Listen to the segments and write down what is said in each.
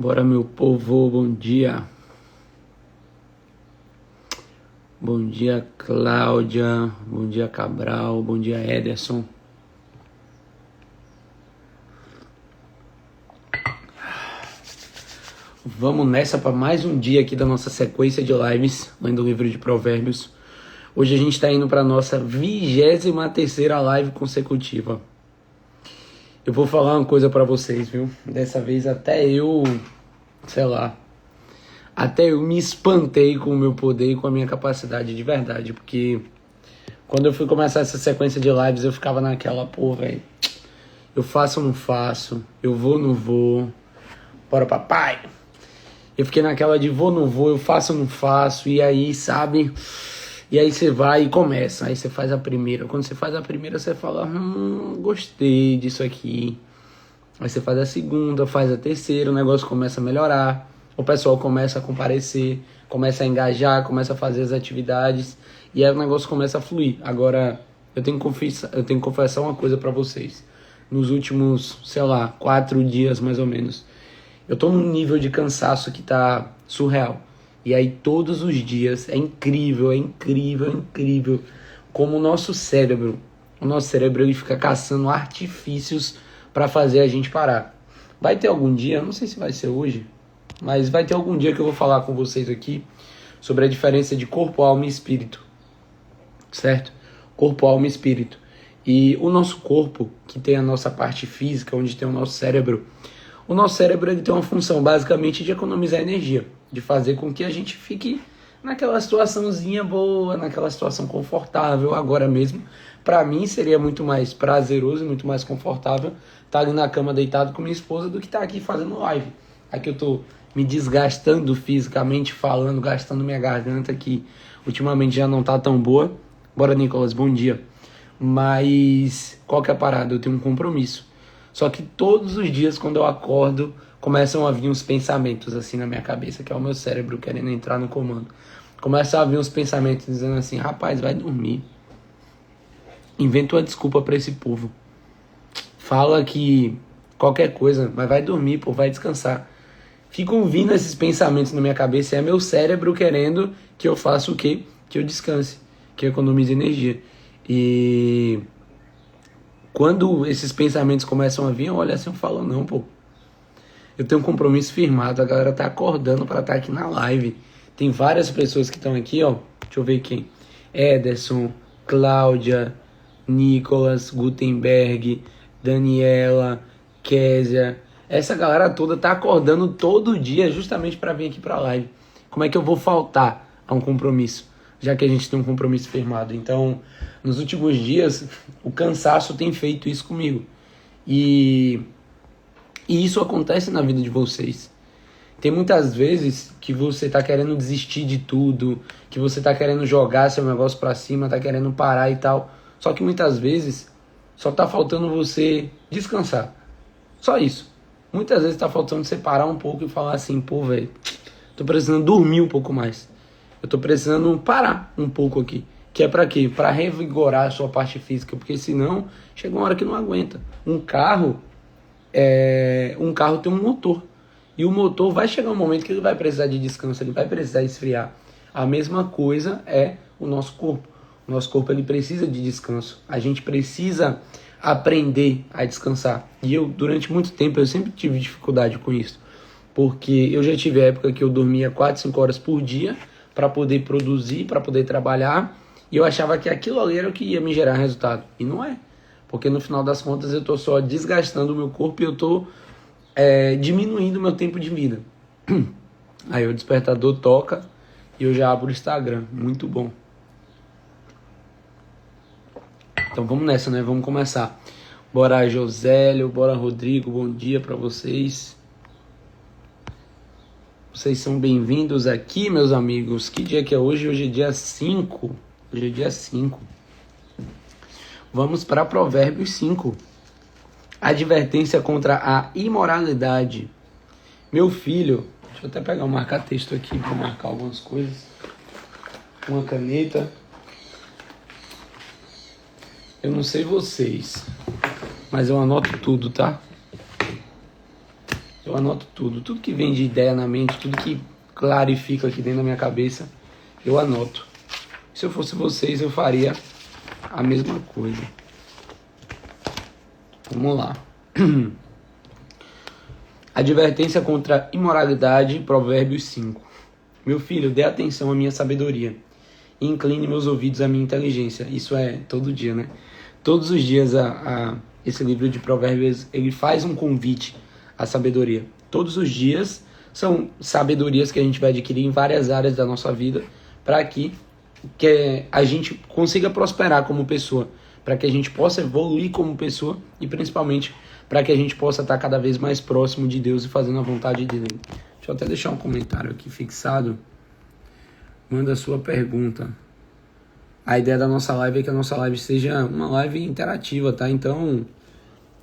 Bora, meu povo, bom dia. Bom dia, Cláudia. Bom dia, Cabral. Bom dia, Ederson. Vamos nessa para mais um dia aqui da nossa sequência de lives, lendo o livro de Provérbios. Hoje a gente está indo para a nossa 23ª live consecutiva. Eu vou falar uma coisa para vocês, viu? Dessa vez até eu me espantei com o meu poder e com a minha capacidade de verdade, porque quando eu fui começar essa sequência de lives eu ficava naquela, velho, eu faço ou não faço, eu vou ou não vou, bora papai. Eu fiquei naquela de vou ou não vou, eu faço ou não faço, e aí, sabe, e aí você vai e começa, aí você faz a primeira, quando você faz a primeira você fala, gostei disso aqui, aí você faz a segunda, faz a terceira, o negócio começa a melhorar, o pessoal começa a comparecer, começa a engajar, começa a fazer as atividades e aí o negócio começa a fluir. Agora, eu tenho que confessar uma coisa pra vocês. Nos últimos, 4 dias mais ou menos, eu tô num nível de cansaço que tá surreal. E aí todos os dias é incrível como o nosso cérebro ele fica caçando artifícios pra fazer a gente parar. Vai ter algum dia, não sei se vai ser hoje, mas vai ter algum dia que eu vou falar com vocês aqui sobre a diferença de corpo, alma e espírito, certo? Corpo, alma e espírito. E o nosso corpo, que tem a nossa parte física, onde tem o nosso cérebro ele tem uma função basicamente de economizar energia, de fazer com que a gente fique naquela situaçãozinha boa, naquela situação confortável. Agora mesmo, para mim seria muito mais prazeroso e muito mais confortável estar ali na cama deitado com minha esposa do que estar aqui fazendo live. Aqui eu tô me desgastando fisicamente falando, gastando minha garganta que ultimamente já não tá tão boa. Bora, Nicolas, bom dia. Mas qual que é a parada? Eu tenho um compromisso. Só que todos os dias quando eu acordo, começam a vir uns pensamentos assim na minha cabeça, que é o meu cérebro querendo entrar no comando. Começam a vir uns pensamentos dizendo assim, rapaz, vai dormir. Inventa uma desculpa pra esse povo. Fala que qualquer coisa, mas vai dormir, pô, vai descansar. Ficam vindo esses pensamentos na minha cabeça e é meu cérebro querendo que eu faça o quê? Que eu descanse, que eu economize energia. E quando esses pensamentos começam a vir, eu olho assim e falo, não, pô. Eu tenho um compromisso firmado, a galera tá acordando para estar aqui na live. Tem várias pessoas que estão aqui, ó. Deixa eu ver quem. Ederson, Cláudia, Nicolas, Gutenberg, Daniela, Késia. Essa galera toda tá acordando todo dia justamente para vir aqui pra live. Como é que eu vou faltar a um compromisso? Já que a gente tem um compromisso firmado. Então, nos últimos dias, o cansaço tem feito isso comigo. E isso acontece na vida de vocês. Tem muitas vezes que você tá querendo desistir de tudo, que você tá querendo jogar seu negócio pra cima, tá querendo parar e tal. Só que muitas vezes só tá faltando você descansar. Só isso. Muitas vezes tá faltando você parar um pouco e falar assim, pô, velho, tô precisando dormir um pouco mais. Eu tô precisando parar um pouco aqui. Que é pra quê? Pra revigorar a sua parte física. Porque senão, chega uma hora que não aguenta. Um carro tem um motor. E o motor vai chegar um momento que ele vai precisar de descanso, ele vai precisar esfriar. A mesma coisa é o nosso corpo. O nosso corpo ele precisa de descanso. A gente precisa aprender a descansar. E eu, durante muito tempo, eu sempre tive dificuldade com isso. Porque eu já tive época que eu dormia 4, 5 horas por dia para poder produzir, para poder trabalhar. E eu achava que aquilo ali era o que ia me gerar resultado. E não é. Porque no final das contas eu tô só desgastando o meu corpo e eu tô diminuindo o meu tempo de vida. Aí o despertador toca e eu já abro o Instagram. Muito bom. Então vamos nessa, né? Vamos começar. Bora Josélio, bora Rodrigo, bom dia pra vocês. Vocês são bem-vindos aqui, meus amigos. Que dia que é hoje? Hoje é dia 5. Hoje é dia 5. Vamos para Provérbios 5. Advertência contra a imoralidade. Meu filho, deixa eu até pegar um marca-texto aqui para marcar algumas coisas. Uma caneta. Eu não sei vocês, mas eu anoto tudo, tá? Eu Eu anoto tudo. Tudo que vem de ideia na mente, tudo que clarifica aqui dentro da minha cabeça, eu anoto. Se eu fosse vocês, eu faria a mesma coisa. Vamos lá. Advertência contra a imoralidade, Provérbios 5. Meu filho, dê atenção à minha sabedoria e incline meus ouvidos à minha inteligência. Isso é todo dia, né? Todos os dias esse livro de Provérbios, ele faz um convite à sabedoria. Todos os dias são sabedorias que a gente vai adquirir em várias áreas da nossa vida para que a gente consiga prosperar como pessoa, para que a gente possa evoluir como pessoa e principalmente para que a gente possa estar cada vez mais próximo de Deus e fazendo a vontade dele. Deixa eu até deixar um comentário aqui fixado. Manda a sua pergunta. A ideia da nossa live é que a nossa live seja uma live interativa, tá? Então,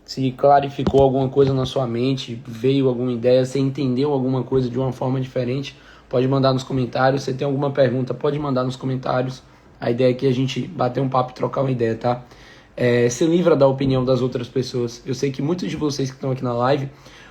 se clarificou alguma coisa na sua mente, veio alguma ideia, você entendeu alguma coisa de uma forma diferente, pode mandar nos comentários. Se tem alguma pergunta, pode mandar nos comentários. A ideia é que a gente bater um papo e trocar uma ideia, tá? Se livra da opinião das outras pessoas. Eu sei que muitos de vocês que estão aqui na live,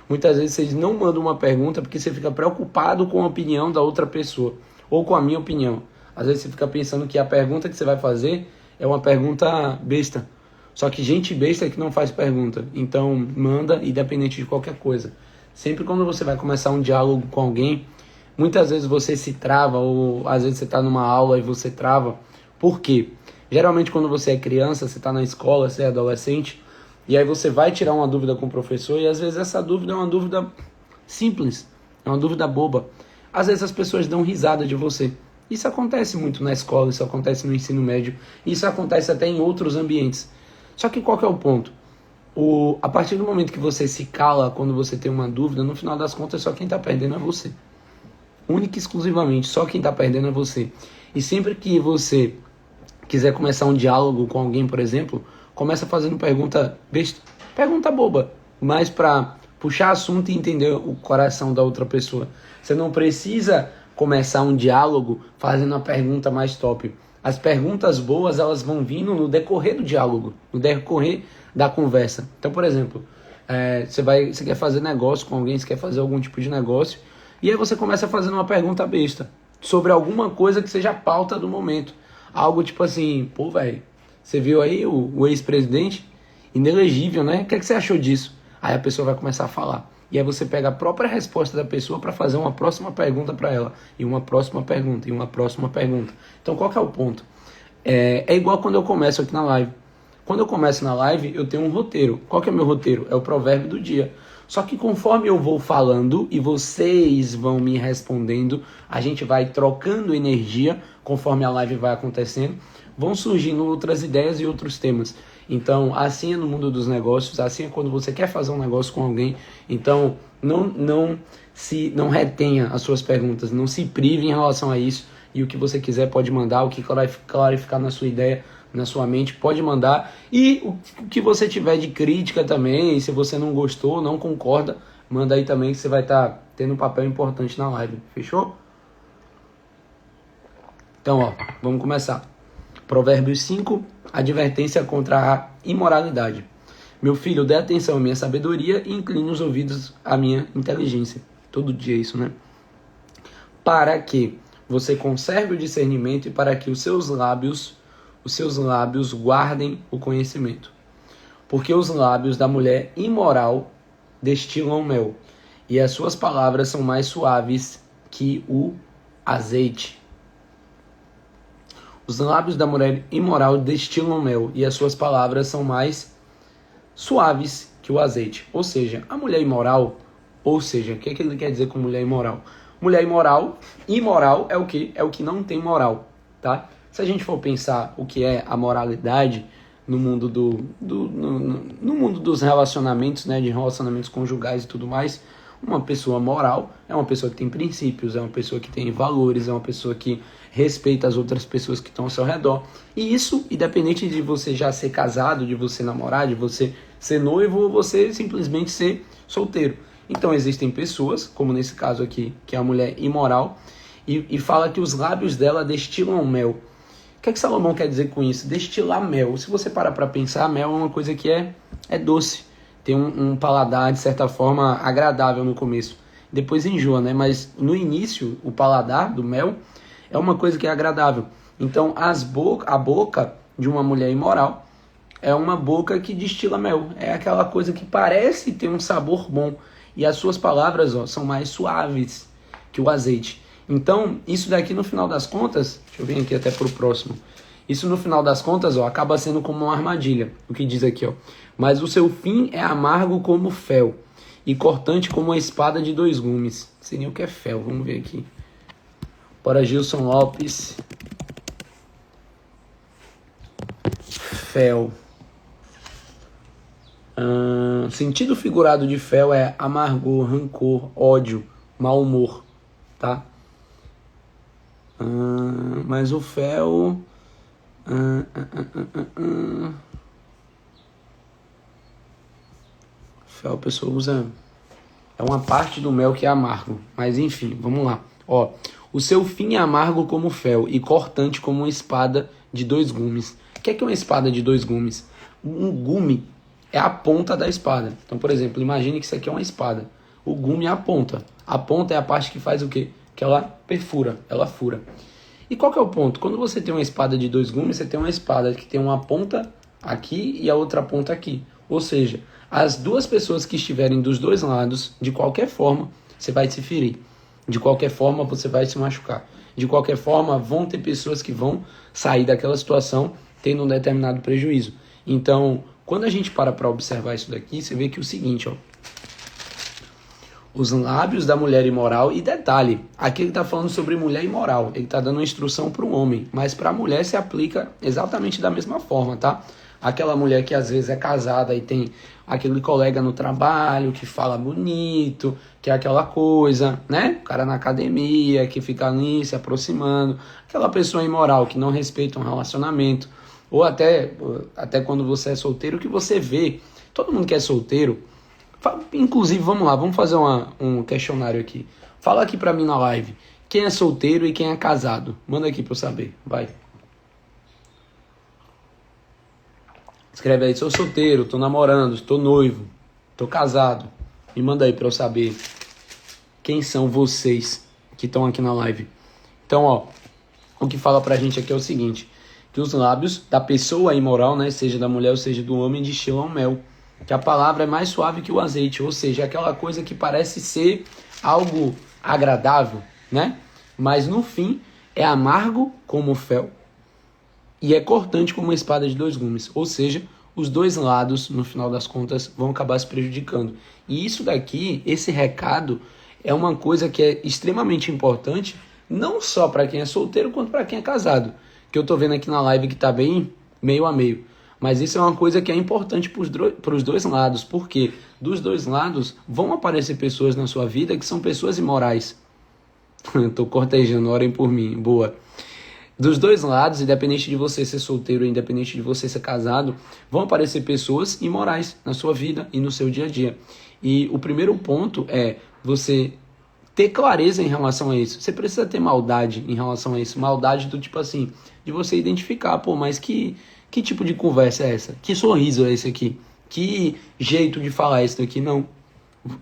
muitas vezes vocês não mandam uma pergunta porque você fica preocupado com a opinião da outra pessoa, ou com a minha opinião. Às vezes você fica pensando que a pergunta que você vai fazer é uma pergunta besta. Só que gente besta é que não faz pergunta. Então manda, independente de qualquer coisa. Sempre quando você vai começar um diálogo com alguém, muitas vezes você se trava, ou às vezes você está numa aula e você trava. Por quê? Geralmente quando você é criança, você está na escola, você é adolescente, e aí você vai tirar uma dúvida com o professor, e às vezes essa dúvida é uma dúvida simples, é uma dúvida boba. Às vezes as pessoas dão risada de você. Isso acontece muito na escola, isso acontece no ensino médio, isso acontece até em outros ambientes. Só que qual que é o ponto? A partir do momento que você se cala quando você tem uma dúvida, no final das contas só quem está perdendo é você. Única e exclusivamente, só quem está perdendo é você. E sempre que você quiser começar um diálogo com alguém, por exemplo, começa fazendo pergunta besta, pergunta boba, mas para puxar assunto e entender o coração da outra pessoa. Você não precisa começar um diálogo fazendo uma pergunta mais top. As perguntas boas, elas vão vindo no decorrer do diálogo, no decorrer da conversa. Então, por exemplo, você quer fazer negócio com alguém, você quer fazer algum tipo de negócio, e aí você começa fazendo uma pergunta besta sobre alguma coisa que seja a pauta do momento. Algo tipo assim, pô, velho, você viu aí o ex-presidente? Inelegível, né? O que você achou disso? Aí a pessoa vai começar a falar. E aí você pega a própria resposta da pessoa para fazer uma próxima pergunta para ela. E uma próxima pergunta, e uma próxima pergunta. Então qual que é o ponto? É igual quando eu começo aqui na live. Quando eu começo na live, eu tenho um roteiro. Qual que é o meu roteiro? É o provérbio do dia. Só que conforme eu vou falando e vocês vão me respondendo, a gente vai trocando energia conforme a live vai acontecendo, vão surgindo outras ideias e outros temas. Então, assim é no mundo dos negócios, assim é quando você quer fazer um negócio com alguém. Então, não retenha as suas perguntas, não se prive em relação a isso. E o que você quiser pode mandar, o que clarificar na sua ideia, na sua mente, pode mandar. E o que você tiver de crítica também, se você não gostou, não concorda, manda aí também que você vai estar tendo um papel importante na live. Fechou? Então, ó, vamos começar. Provérbios 5, advertência contra a imoralidade. Meu filho, dê atenção à minha sabedoria e incline os ouvidos à minha inteligência. Todo dia isso, né? Para que você conserve o discernimento e para que os seus lábios guardem o conhecimento. Porque os lábios da mulher imoral destilam mel, e as suas palavras são mais suaves que o azeite. Os lábios da mulher imoral destilam mel, e as suas palavras são mais suaves que o azeite. Ou seja, a mulher imoral, o que ele quer dizer com mulher imoral? Mulher imoral é o que? É o que não tem moral, tá? Se a gente for pensar o que é a moralidade no mundo no mundo dos relacionamentos, né, de relacionamentos conjugais e tudo mais, uma pessoa moral é uma pessoa que tem princípios, é uma pessoa que tem valores, é uma pessoa que respeita as outras pessoas que estão ao seu redor. E isso, independente de você já ser casado, de você namorar, de você ser noivo ou você simplesmente ser solteiro. Então existem pessoas, como nesse caso aqui, que é a mulher imoral, e fala que os lábios dela destilam mel. O que Salomão quer dizer com isso? Destilar mel. Se você parar para pensar, mel é uma coisa que é doce. tem um paladar, de certa forma, agradável no começo. Depois enjoa, né? Mas no início, o paladar do mel é uma coisa que é agradável. Então, a boca de uma mulher imoral é uma boca que destila mel. É aquela coisa que parece ter um sabor bom. E as suas palavras, ó, são mais suaves que o azeite. Então, isso daqui no final das contas, deixa eu vir aqui até pro próximo. Isso no final das contas, ó, acaba sendo como uma armadilha. O que diz aqui, ó. Mas o seu fim é amargo como fel e cortante como uma espada de dois gumes. Não sei nem o que é fel, vamos ver aqui. Bora, Gilson Lopes. Fel. Sentido figurado de fel é amargor, rancor, ódio, mau humor, tá? Mas o fel... fel a pessoa usa... É uma parte do mel que é amargo. Mas enfim, vamos lá. Ó, o seu fim é amargo como fel e cortante como uma espada de dois gumes. O que é uma espada de dois gumes? Um gume é a ponta da espada. Então, por exemplo, imagine que isso aqui é uma espada. O gume é a ponta. A ponta é a parte que faz o quê? Que ela perfura, ela fura. E qual que é o ponto? Quando você tem uma espada de dois gumes, você tem uma espada que tem uma ponta aqui e a outra ponta aqui. Ou seja, as duas pessoas que estiverem dos dois lados, de qualquer forma, você vai se ferir. De qualquer forma, você vai se machucar. De qualquer forma, vão ter pessoas que vão sair daquela situação tendo um determinado prejuízo. Então, quando a gente para observar isso daqui, você vê que é o seguinte, ó. Os lábios da mulher imoral, e detalhe, aqui ele está falando sobre mulher imoral, ele está dando uma instrução para o homem, mas para a mulher se aplica exatamente da mesma forma, tá? Aquela mulher que às vezes é casada e tem aquele colega no trabalho que fala bonito, que é aquela coisa, né? O cara na academia que fica ali se aproximando, aquela pessoa imoral que não respeita um relacionamento, ou até quando você é solteiro, que você vê, todo mundo que é solteiro, inclusive, vamos lá, vamos fazer um questionário aqui. Fala aqui pra mim na live, quem é solteiro e quem é casado? Manda aqui pra eu saber, vai. Escreve aí, sou solteiro, tô namorando, tô noivo, tô casado. Me manda aí pra eu saber quem são vocês que estão aqui na live. Então, ó, o que fala pra gente aqui é o seguinte, que os lábios da pessoa imoral, né, seja da mulher ou seja do homem, destilam mel. Que a palavra é mais suave que o azeite, ou seja, aquela coisa que parece ser algo agradável, né? Mas no fim é amargo como o fel e é cortante como uma espada de dois gumes, ou seja, os dois lados, no final das contas, vão acabar se prejudicando. E isso daqui, esse recado, é uma coisa que é extremamente importante, não só para quem é solteiro, quanto para quem é casado, que eu tô vendo aqui na live que tá bem meio a meio. Mas isso é uma coisa que é importante para os dois lados, porque dos dois lados vão aparecer pessoas na sua vida que são pessoas imorais. Estou cortejando, orem por mim, boa. Dos dois lados, independente de você ser solteiro, independente de você ser casado, vão aparecer pessoas imorais na sua vida e no seu dia a dia. E o primeiro ponto é você ter clareza em relação a isso. Você precisa ter maldade em relação a isso. Maldade do tipo assim, de você identificar, pô, mas que tipo de conversa é essa? Que sorriso é esse aqui? Que jeito de falar esse daqui? Não.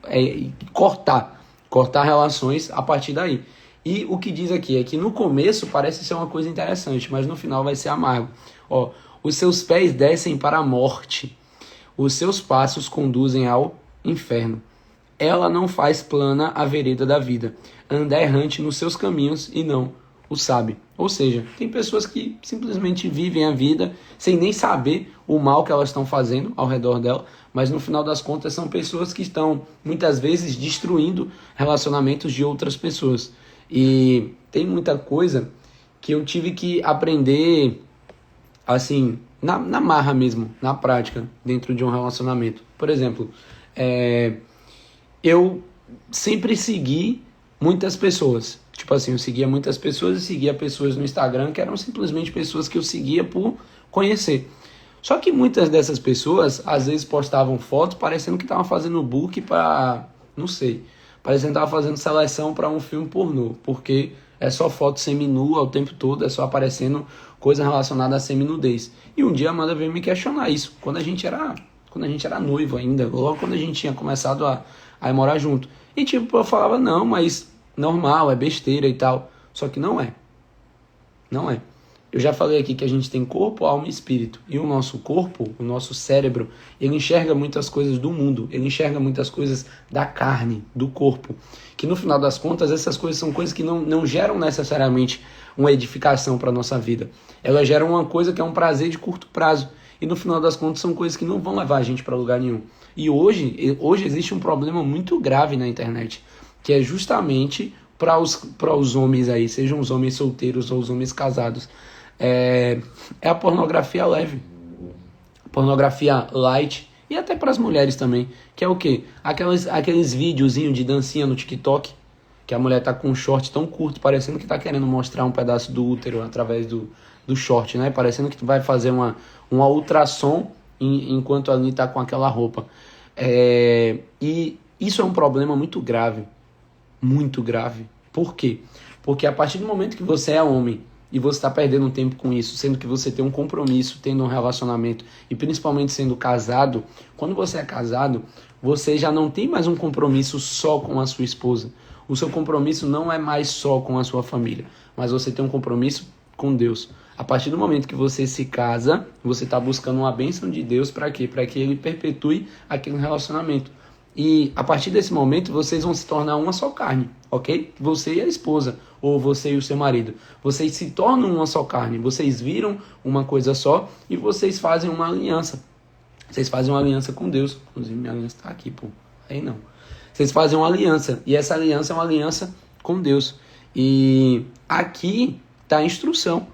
É cortar relações a partir daí. E o que diz aqui é que no começo parece ser uma coisa interessante, mas no final vai ser amargo. Ó, os seus pés descem para a morte, os seus passos conduzem ao inferno. Ela não faz plana a vereda da vida, anda errante nos seus caminhos e não o sabe. Ou seja, tem pessoas que simplesmente vivem a vida sem nem saber o mal que elas estão fazendo ao redor dela, mas no final das contas são pessoas que estão muitas vezes destruindo relacionamentos de outras pessoas. E tem muita coisa que eu tive que aprender assim, na marra mesmo, na prática, dentro de um relacionamento. Por exemplo, eu sempre segui muitas pessoas. Tipo assim, eu seguia muitas pessoas e seguia pessoas no Instagram que eram simplesmente pessoas que eu seguia por conhecer. Só que muitas dessas pessoas, às vezes, postavam fotos parecendo que estavam fazendo book para, não sei, parecendo que estavam fazendo seleção para um filme pornô, porque é só foto seminua o tempo todo, é só aparecendo coisa relacionada a seminudez. E um dia a Amanda veio me questionar isso, quando a gente era quando a gente era noivo ainda, logo quando a gente tinha começado a morar junto. E tipo, eu falava, não, mas normal, é besteira e tal. Só que não é. Não é. Eu já falei aqui que a gente tem corpo, alma e espírito. E o nosso corpo, o nosso cérebro, ele enxerga muitas coisas do mundo. Ele enxerga muitas coisas da carne, do corpo. Que no final das contas, essas coisas são coisas que não geram necessariamente uma edificação para a nossa vida. Elas geram uma coisa que é um prazer de curto prazo. E no final das contas, são coisas que não vão levar a gente para lugar nenhum. E hoje existe um problema muito grave na internet, que é justamente para os homens aí, sejam os homens solteiros ou os homens casados, é a pornografia leve, pornografia light, e até para as mulheres também, que é o quê? Aqueles videozinhos de dancinha no TikTok, que a mulher tá com um short tão curto, parecendo que tá querendo mostrar um pedaço do útero através do short, né? Parecendo que tu vai fazer uma ultrassom enquanto ali tá com aquela roupa. E isso é um problema muito grave. Muito grave. Por quê? Porque a partir do momento que você é homem e você está perdendo tempo com isso, sendo que você tem um compromisso, tendo um relacionamento e principalmente sendo casado, quando você é casado, você já não tem mais um compromisso só com a sua esposa. O seu compromisso não é mais só com a sua família, mas você tem um compromisso com Deus. A partir do momento que você se casa, você está buscando uma bênção de Deus para quê? Para que Ele perpetue aquele relacionamento. E a partir desse momento vocês vão se tornar uma só carne, ok? Você e a esposa, ou você e o seu marido. Vocês se tornam uma só carne, vocês viram uma coisa só e vocês fazem uma aliança. Vocês fazem uma aliança com Deus. Inclusive minha aliança está aqui, pô. Aí não. Vocês fazem uma aliança, e essa aliança é uma aliança com Deus. E aqui está a instrução.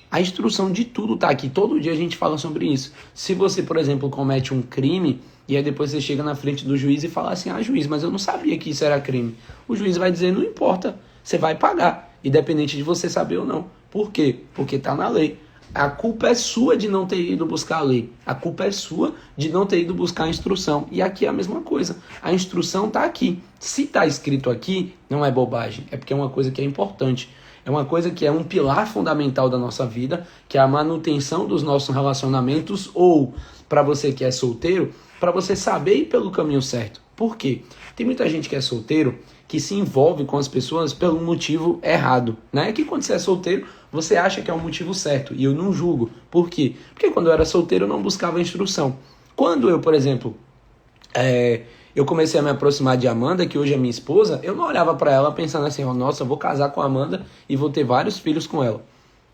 A instrução de tudo está aqui. Todo dia a gente fala sobre isso. Se você, por exemplo, comete um crime, e aí depois você chega na frente do juiz e fala assim, juiz, mas eu não sabia que isso era crime. O juiz vai dizer, não importa, você vai pagar, independente de você saber ou não. Por quê? Porque está na lei. A culpa é sua de não ter ido buscar a lei. A culpa é sua de não ter ido buscar a instrução. E aqui é a mesma coisa. A instrução está aqui. Se está escrito aqui, não é bobagem. É porque é uma coisa que é importante. É uma coisa que é um pilar fundamental da nossa vida, que é a manutenção dos nossos relacionamentos, ou, para você que é solteiro, para você saber ir pelo caminho certo. Por quê? Tem muita gente que é solteiro que se envolve com as pessoas pelo motivo errado, né? Que quando você é solteiro, você acha que é o motivo certo, e eu não julgo. Por quê? Porque quando eu era solteiro, eu não buscava instrução. Quando eu, por exemplo, eu comecei a me aproximar de Amanda, que hoje é minha esposa, eu não olhava para ela pensando assim, nossa, eu vou casar com a Amanda e vou ter vários filhos com ela.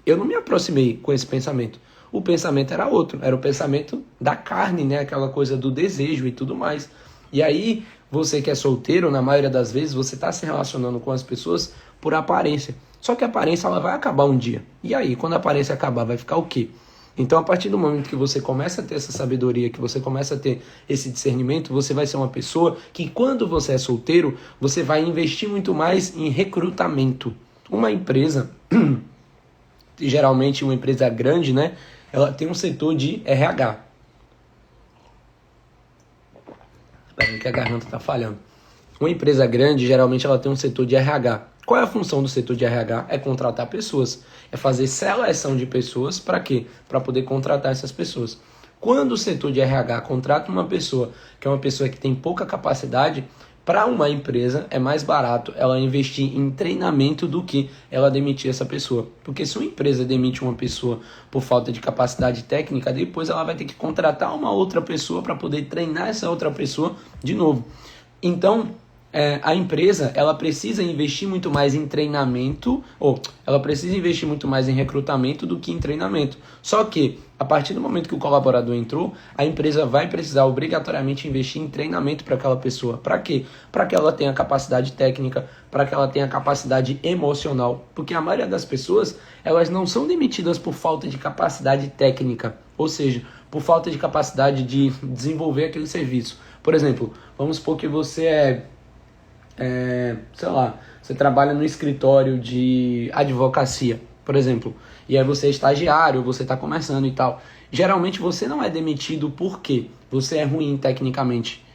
Eu não me aproximei com esse pensamento. O pensamento era outro, era o pensamento da carne, né? Aquela coisa do desejo e tudo mais. E aí, você que é solteiro, na maioria das vezes, você está se relacionando com as pessoas por aparência. Só que a aparência ela vai acabar um dia. E aí, quando a aparência acabar, vai ficar o quê? Então, a partir do momento que você começa a ter essa sabedoria, que você começa a ter esse discernimento, você vai ser uma pessoa que, quando você é solteiro, você vai investir muito mais em recrutamento. Uma empresa, geralmente uma empresa grande, né? Ela tem um setor de RH. Espera aí que a garganta está falhando. Uma empresa grande, geralmente ela tem um setor de RH. Qual é a função do setor de RH? É contratar pessoas. É fazer seleção de pessoas. Para quê? Para poder contratar essas pessoas. Quando o setor de RH contrata uma pessoa, que é uma pessoa que tem pouca capacidade, para uma empresa é mais barato ela investir em treinamento do que ela demitir essa pessoa. Porque se uma empresa demite uma pessoa por falta de capacidade técnica, depois ela vai ter que contratar uma outra pessoa para poder treinar essa outra pessoa de novo. Então, a empresa ela precisa investir muito mais em treinamento, ou ela precisa investir muito mais em recrutamento do que em treinamento. Só que, a partir do momento que o colaborador entrou, a empresa vai precisar obrigatoriamente investir em treinamento para aquela pessoa. Para quê? Para que ela tenha capacidade técnica, para que ela tenha capacidade emocional. Porque a maioria das pessoas, elas não são demitidas por falta de capacidade técnica, ou seja, por falta de capacidade de desenvolver aquele serviço. Por exemplo, vamos supor que você sei lá, você trabalha no escritório de advocacia, por exemplo, e aí você é estagiário, você está começando e tal. Geralmente você não é demitido porque você é ruim tecnicamente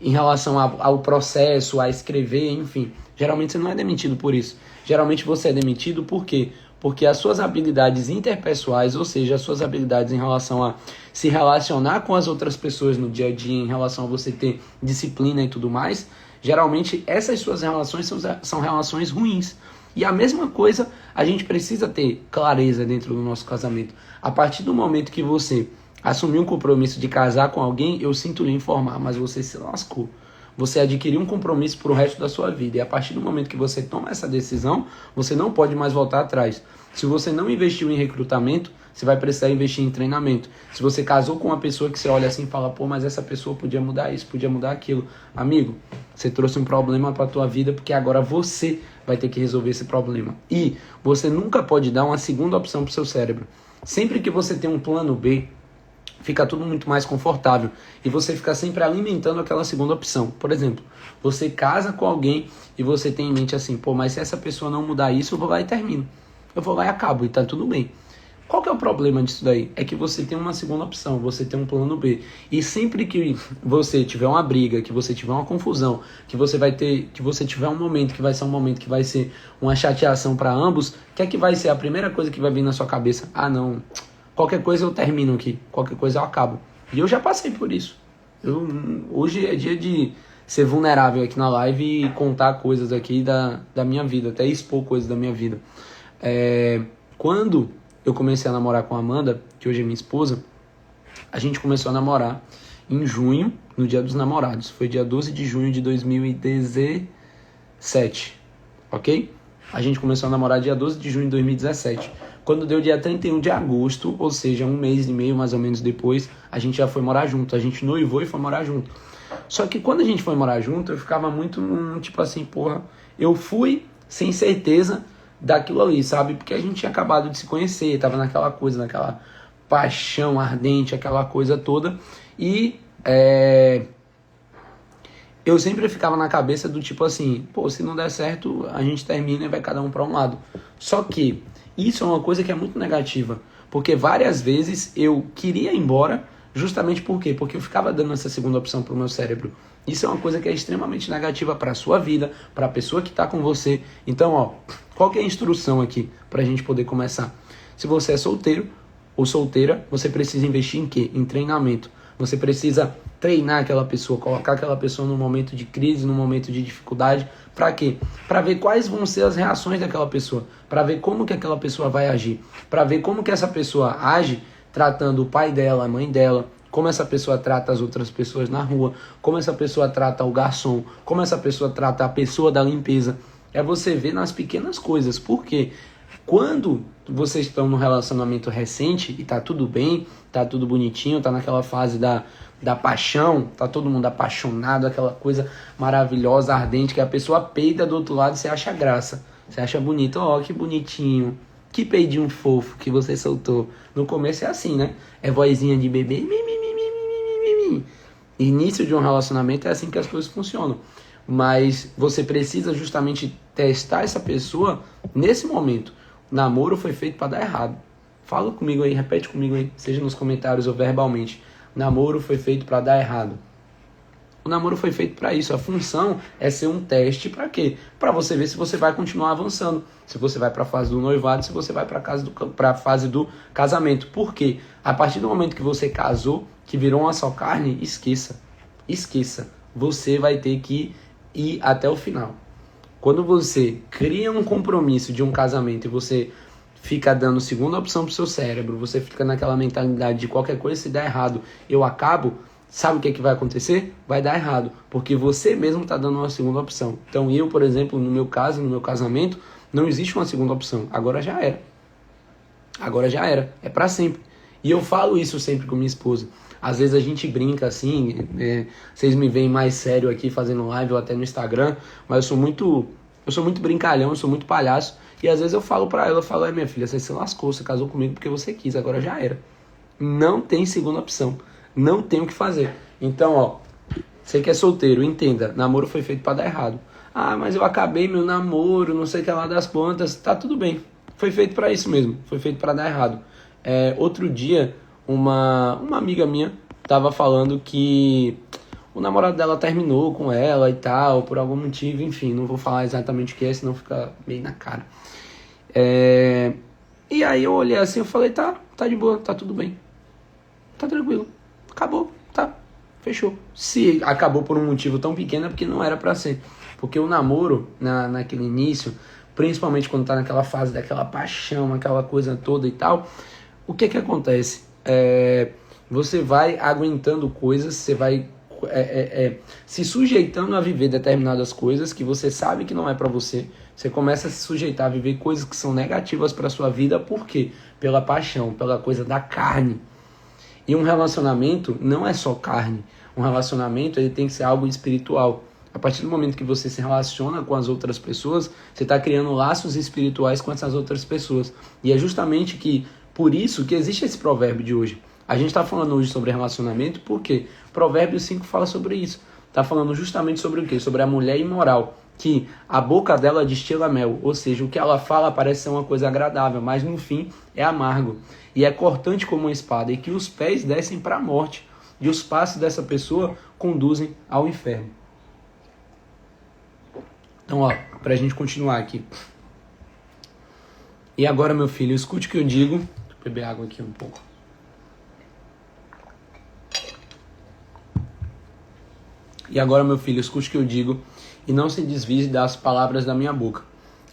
em relação ao processo, a escrever, enfim. Geralmente você não é demitido por isso. Geralmente você é demitido por quê? porque as suas habilidades interpessoais, ou seja, as suas habilidades em relação a se relacionar com as outras pessoas no dia a dia, em relação a você ter disciplina e tudo mais, geralmente essas suas relações são relações ruins. E a mesma coisa a gente precisa ter clareza dentro do nosso casamento. A partir do momento que você assumir um compromisso de casar com alguém, eu sinto lhe informar, mas você se lascou. Você adquiriu um compromisso para o resto da sua vida. E a partir do momento que você toma essa decisão, você não pode mais voltar atrás. Se você não investiu em recrutamento, você vai precisar investir em treinamento. Se você casou com uma pessoa que você olha assim e fala, pô, mas essa pessoa podia mudar isso, podia mudar aquilo. Amigo, você trouxe um problema para a tua vida porque agora você vai ter que resolver esse problema. E você nunca pode dar uma segunda opção para o seu cérebro. Sempre que você tem um plano B, fica tudo muito mais confortável e você fica sempre alimentando aquela segunda opção. Por exemplo, você casa com alguém e você tem em mente assim, pô, mas se essa pessoa não mudar isso, eu vou lá e termino. Eu vou lá e acabo e tá tudo bem. Qual que é o problema disso daí? É que você tem uma segunda opção, você tem um plano B. E sempre que você tiver uma briga, que você tiver uma confusão, que você tiver um momento que vai ser um momento que vai ser uma chateação para ambos, o que vai ser a primeira coisa que vai vir na sua cabeça? Ah, não, qualquer coisa eu termino aqui, qualquer coisa eu acabo. E eu já passei por isso. Hoje é dia de ser vulnerável aqui na live e contar coisas aqui da minha vida, até expor coisas da minha vida. Quando eu comecei a namorar com a Amanda, que hoje é minha esposa, a gente começou a namorar em junho, no Dia dos Namorados. Foi dia 12 de junho de 2017, ok? A gente começou a namorar dia 12 de junho de 2017. Quando deu dia 31 de agosto, ou seja, um mês e meio mais ou menos depois, a gente já foi morar junto. A gente noivou e foi morar junto. Só que quando a gente foi morar junto, eu ficava muito, tipo assim, porra, eu fui sem certeza daquilo ali, sabe? Porque a gente tinha acabado de se conhecer, tava naquela coisa, naquela paixão ardente, aquela coisa toda. E eu sempre ficava na cabeça do tipo assim, pô, se não der certo, a gente termina e vai cada um para um lado. Só que isso é uma coisa que é muito negativa, porque várias vezes eu queria ir embora, justamente por quê? Porque eu ficava dando essa segunda opção pro meu cérebro. Isso é uma coisa que é extremamente negativa para a sua vida, para a pessoa que está com você. Então, ó, qual que é a instrução aqui para a gente poder começar? Se você é solteiro ou solteira, você precisa investir em quê? Em treinamento. Você precisa treinar aquela pessoa, colocar aquela pessoa num momento de crise, num momento de dificuldade. Para quê? Para ver quais vão ser as reações daquela pessoa. Para ver como que aquela pessoa vai agir. Para ver como que essa pessoa age tratando o pai dela, a mãe dela, como essa pessoa trata as outras pessoas na rua, como essa pessoa trata o garçom, como essa pessoa trata a pessoa da limpeza. É você ver nas pequenas coisas. Por quê? Quando vocês estão num relacionamento recente e tá tudo bem, tá tudo bonitinho, tá naquela fase da paixão, tá todo mundo apaixonado, aquela coisa maravilhosa, ardente, que a pessoa peida do outro lado e você acha graça, você acha bonito, ó, que bonitinho, que peidinho fofo que você soltou. No começo é assim, né? É vozinha de bebê, início de um relacionamento é assim que as coisas funcionam. Mas você precisa justamente testar essa pessoa nesse momento. O namoro foi feito para dar errado. Fala comigo aí, repete comigo aí, seja nos comentários ou verbalmente. O namoro foi feito para dar errado. O namoro foi feito para isso. A função é ser um teste para quê? Para você ver se você vai continuar avançando. Se você vai para a fase do noivado, se você vai para a fase do casamento. Por quê? A partir do momento que você casou, que virou uma só carne, esqueça. Esqueça. Você vai ter que ir até o final. Quando você cria um compromisso de um casamento e você fica dando segunda opção pro seu cérebro, você fica naquela mentalidade de qualquer coisa se der errado, eu acabo, sabe o que vai acontecer? Vai dar errado, porque você mesmo está dando uma segunda opção. Então eu, por exemplo, no meu caso, no meu casamento, não existe uma segunda opção. Agora já era. Agora já era. É para sempre. E eu falo isso sempre com minha esposa. Às vezes a gente brinca assim, vocês me veem mais sério aqui fazendo live ou até no Instagram, mas eu sou muito brincalhão, eu sou muito palhaço, e às vezes eu falo pra ela, eu falo, minha filha, você se lascou, você casou comigo porque você quis, agora já era. Não tem segunda opção, não tem o que fazer. Então, ó, você que é solteiro, entenda, namoro foi feito pra dar errado. Ah, mas eu acabei meu namoro, não sei o que lá das plantas, tá tudo bem, foi feito pra isso mesmo, foi feito pra dar errado. Outro dia, uma amiga minha tava falando que o namorado dela terminou com ela e tal, por algum motivo, enfim, não vou falar exatamente o que é, senão fica meio na cara. E aí eu olhei assim, eu falei, tá de boa, tá tudo bem. Tá tranquilo. Acabou, tá. Fechou. Se acabou por um motivo tão pequeno é porque não era pra ser. Porque o namoro, naquele início, principalmente quando tá naquela fase daquela paixão, aquela coisa toda e tal, o que acontece? Você vai aguentando coisas, você vai se sujeitando a viver determinadas coisas que você sabe que não é pra você. Você começa a se sujeitar a viver coisas que são negativas pra sua vida, por quê? Pela paixão, pela coisa da carne. E um relacionamento não é só carne. Um relacionamento ele tem que ser algo espiritual. A partir do momento que você se relaciona com as outras pessoas, você está criando laços espirituais com essas outras pessoas. E é justamente por isso que existe esse provérbio de hoje. A gente está falando hoje sobre relacionamento porque Provérbios 5 fala sobre isso. Está falando justamente sobre o quê? Sobre a mulher imoral, que a boca dela destila mel, ou seja, o que ela fala parece ser uma coisa agradável, mas no fim é amargo e é cortante como uma espada, e que os pés descem para a morte e os passos dessa pessoa conduzem ao inferno. Então, para a gente continuar aqui. E agora, meu filho, escute o que eu digo. Deixa eu beber água aqui um pouco. E agora, meu filho, escute o que eu digo e não se desvie das palavras da minha boca.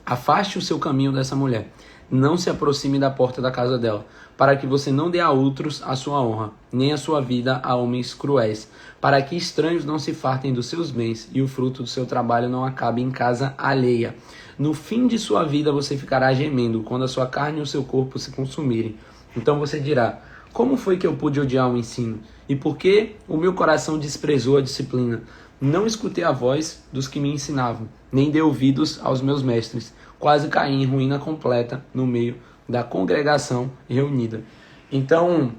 Afaste o seu caminho dessa mulher. Não se aproxime da porta da casa dela, para que você não dê a outros a sua honra, nem a sua vida a homens cruéis, para que estranhos não se fartem dos seus bens e o fruto do seu trabalho não acabe em casa alheia. No fim de sua vida você ficará gemendo, quando a sua carne e o seu corpo se consumirem. Então você dirá: como foi que eu pude odiar o ensino? E por que o meu coração desprezou a disciplina? Não escutei a voz dos que me ensinavam, nem dei ouvidos aos meus mestres. Quase caí em ruína completa no meio da congregação reunida. Então,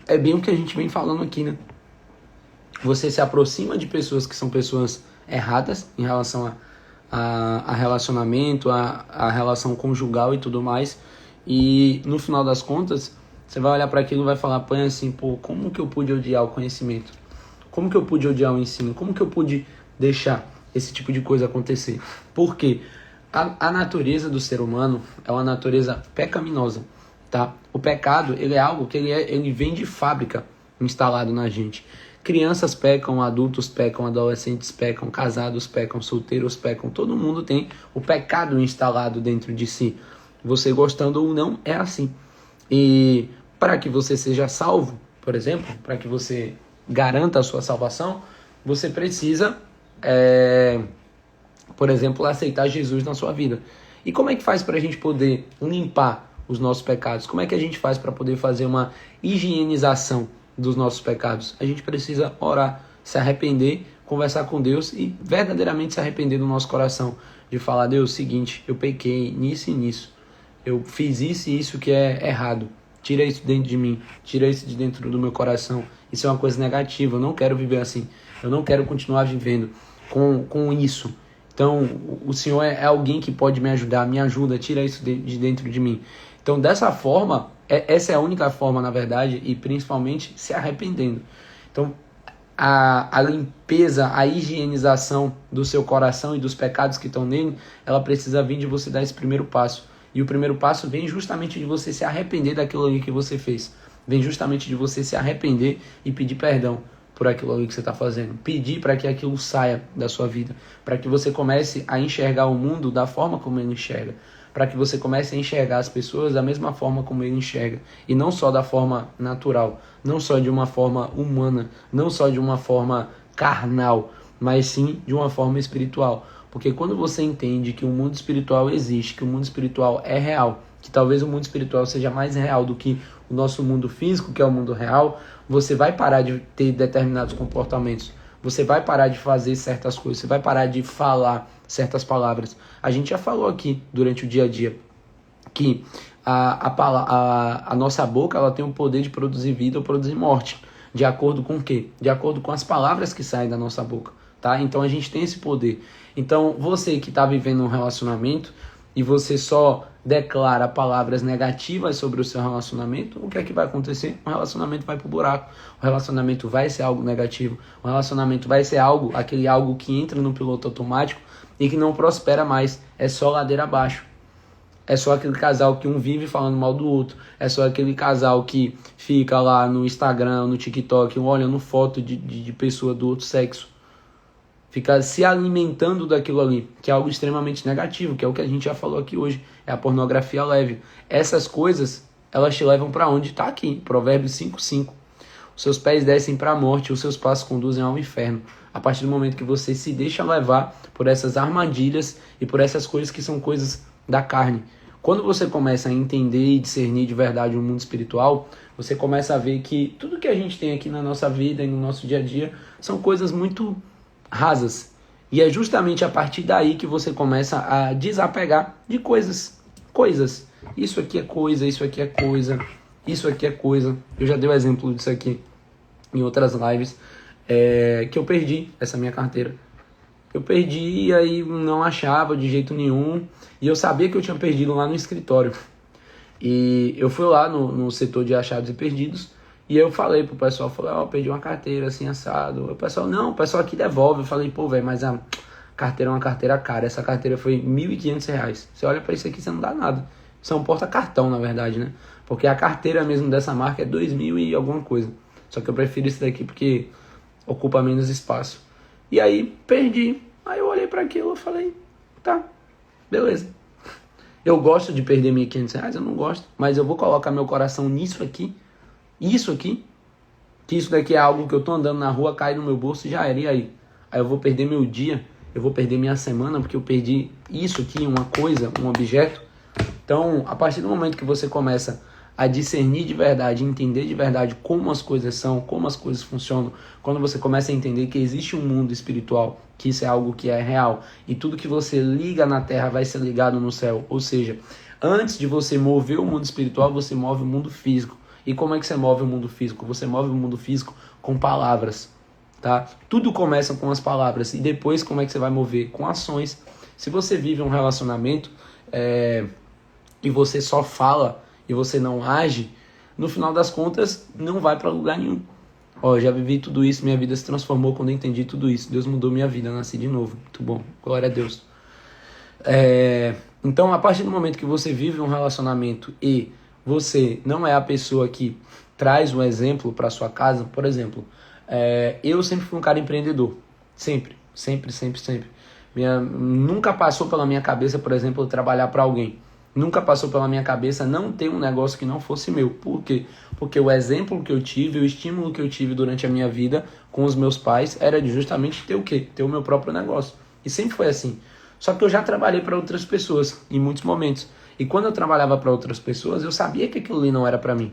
é bem o que a gente vem falando aqui, né? Você se aproxima de pessoas que são pessoas erradas em relação a relacionamento, a relação conjugal e tudo mais. E no final das contas, você vai olhar para aquilo e vai falar, põe assim, pô, como que eu pude odiar o conhecimento? Como que eu pude odiar o ensino? Como que eu pude deixar esse tipo de coisa acontecer? Por quê? A natureza do ser humano é uma natureza pecaminosa, tá? O pecado, ele é algo que ele vem de fábrica instalado na gente. Crianças pecam, adultos pecam, adolescentes pecam, casados pecam, solteiros pecam. Todo mundo tem o pecado instalado dentro de si. Você gostando ou não, é assim. E para que você seja salvo, por exemplo, para que você garanta a sua salvação, você precisa, por exemplo, aceitar Jesus na sua vida. E como é que faz para a gente poder limpar os nossos pecados? Como é que a gente faz para poder fazer uma higienização dos nossos pecados? A gente precisa orar, se arrepender, conversar com Deus e verdadeiramente se arrepender do nosso coração. De falar: Deus, seguinte, eu pequei nisso e nisso. Eu fiz isso e isso que é errado. Tira isso dentro de mim, tira isso de dentro do meu coração. Isso é uma coisa negativa, eu não quero viver assim. Eu não quero continuar vivendo com isso. Então, o Senhor é alguém que pode me ajudar, me ajuda, tira isso de dentro de mim. Então, dessa forma, essa é a única forma, na verdade, e principalmente se arrependendo. Então, a limpeza, a higienização do seu coração e dos pecados que estão nele, ela precisa vir de você dar esse primeiro passo. E o primeiro passo vem justamente de você se arrepender daquilo ali que você fez. Vem justamente de você se arrepender e pedir perdão por aquilo ali que você está fazendo. Pedir para que aquilo saia da sua vida. Para que você comece a enxergar o mundo da forma como ele enxerga. Para que você comece a enxergar as pessoas da mesma forma como ele enxerga. E não só da forma natural. Não só de uma forma humana. Não só de uma forma carnal. Mas sim de uma forma espiritual. Porque quando você entende que o mundo espiritual existe, que o mundo espiritual é real, que talvez o mundo espiritual seja mais real do que o nosso mundo físico, que é o mundo real, você vai parar de ter determinados comportamentos, você vai parar de fazer certas coisas, você vai parar de falar certas palavras. A gente já falou aqui durante o dia a dia que a nossa boca ela tem o poder de produzir vida ou produzir morte. De acordo com o quê? De acordo com as palavras que saem da nossa boca. Tá? Então a gente tem esse poder. Então você que está vivendo um relacionamento e você só declara palavras negativas sobre o seu relacionamento, o que é que vai acontecer? O relacionamento vai pro buraco. O relacionamento vai ser algo negativo. O relacionamento vai ser aquele algo que entra no piloto automático e que não prospera mais. É só ladeira abaixo. É só aquele casal que um vive falando mal do outro. É só aquele casal que fica lá no Instagram, no TikTok, olhando foto de pessoa do outro sexo. Fica se alimentando daquilo ali, que é algo extremamente negativo, que é o que a gente já falou aqui hoje. É a pornografia leve. Essas coisas, elas te levam para onde? Está aqui, Provérbios 5:5. Os seus pés descem para a morte, os seus passos conduzem ao inferno. A partir do momento que você se deixa levar por essas armadilhas e por essas coisas que são coisas da carne. Quando você começa a entender e discernir de verdade o mundo espiritual, você começa a ver que tudo que a gente tem aqui na nossa vida e no nosso dia a dia são coisas muito rasas. E é justamente a partir daí que você começa a desapegar de coisas. Isso aqui é coisa, isso aqui é coisa, isso aqui é coisa. Eu já dei o exemplo disso aqui em outras lives, que eu perdi essa minha carteira. Eu perdi e aí não achava de jeito nenhum. E eu sabia que eu tinha perdido lá no escritório. E eu fui lá no setor de achados e perdidos. E eu falei pro pessoal, perdi uma carteira assim, assado. O pessoal, não, o pessoal aqui devolve. Eu falei, pô, velho, mas a carteira é uma carteira cara. Essa carteira foi R$ 1.500. Você olha pra isso aqui, você não dá nada. Isso é um porta-cartão, na verdade, né? Porque a carteira mesmo dessa marca é 2.000 e alguma coisa. Só que eu prefiro isso daqui porque ocupa menos espaço. E aí, perdi. Aí eu olhei para aquilo e falei, tá, beleza. Eu gosto de perder R$ 1.500, eu não gosto. Mas eu vou colocar meu coração nisso aqui, que isso daqui é algo que eu tô andando na rua, cai no meu bolso e já era. E aí? Aí eu vou perder meu dia, eu vou perder minha semana, porque eu perdi isso aqui, uma coisa, um objeto. Então, a partir do momento que você começa a discernir de verdade, entender de verdade como as coisas são, como as coisas funcionam, quando você começa a entender que existe um mundo espiritual, que isso é algo que é real, e tudo que você liga na terra vai ser ligado no céu, ou seja, antes de você mover o mundo espiritual, você move o mundo físico. E como é que você move o mundo físico? Você move o mundo físico com palavras, tá? Tudo começa com as palavras, e depois como é que você vai mover? Com ações. Se você vive um relacionamento e você só fala e você não age, no final das contas, não vai para lugar nenhum. Já vivi tudo isso, minha vida se transformou quando eu entendi tudo isso. Deus mudou minha vida, nasci de novo. Muito bom, glória a Deus. Então, a partir do momento que você vive um relacionamento e você não é a pessoa que traz o exemplo para sua casa, por exemplo, eu sempre fui um cara empreendedor. Sempre. Nunca passou pela minha cabeça, por exemplo, trabalhar para alguém. Nunca passou pela minha cabeça não ter um negócio que não fosse meu. Por quê? Porque o exemplo que eu tive, o estímulo que eu tive durante a minha vida com os meus pais era de justamente ter o quê? Ter o meu próprio negócio. E sempre foi assim. Só que eu já trabalhei para outras pessoas em muitos momentos. E quando eu trabalhava para outras pessoas, eu sabia que aquilo ali não era para mim.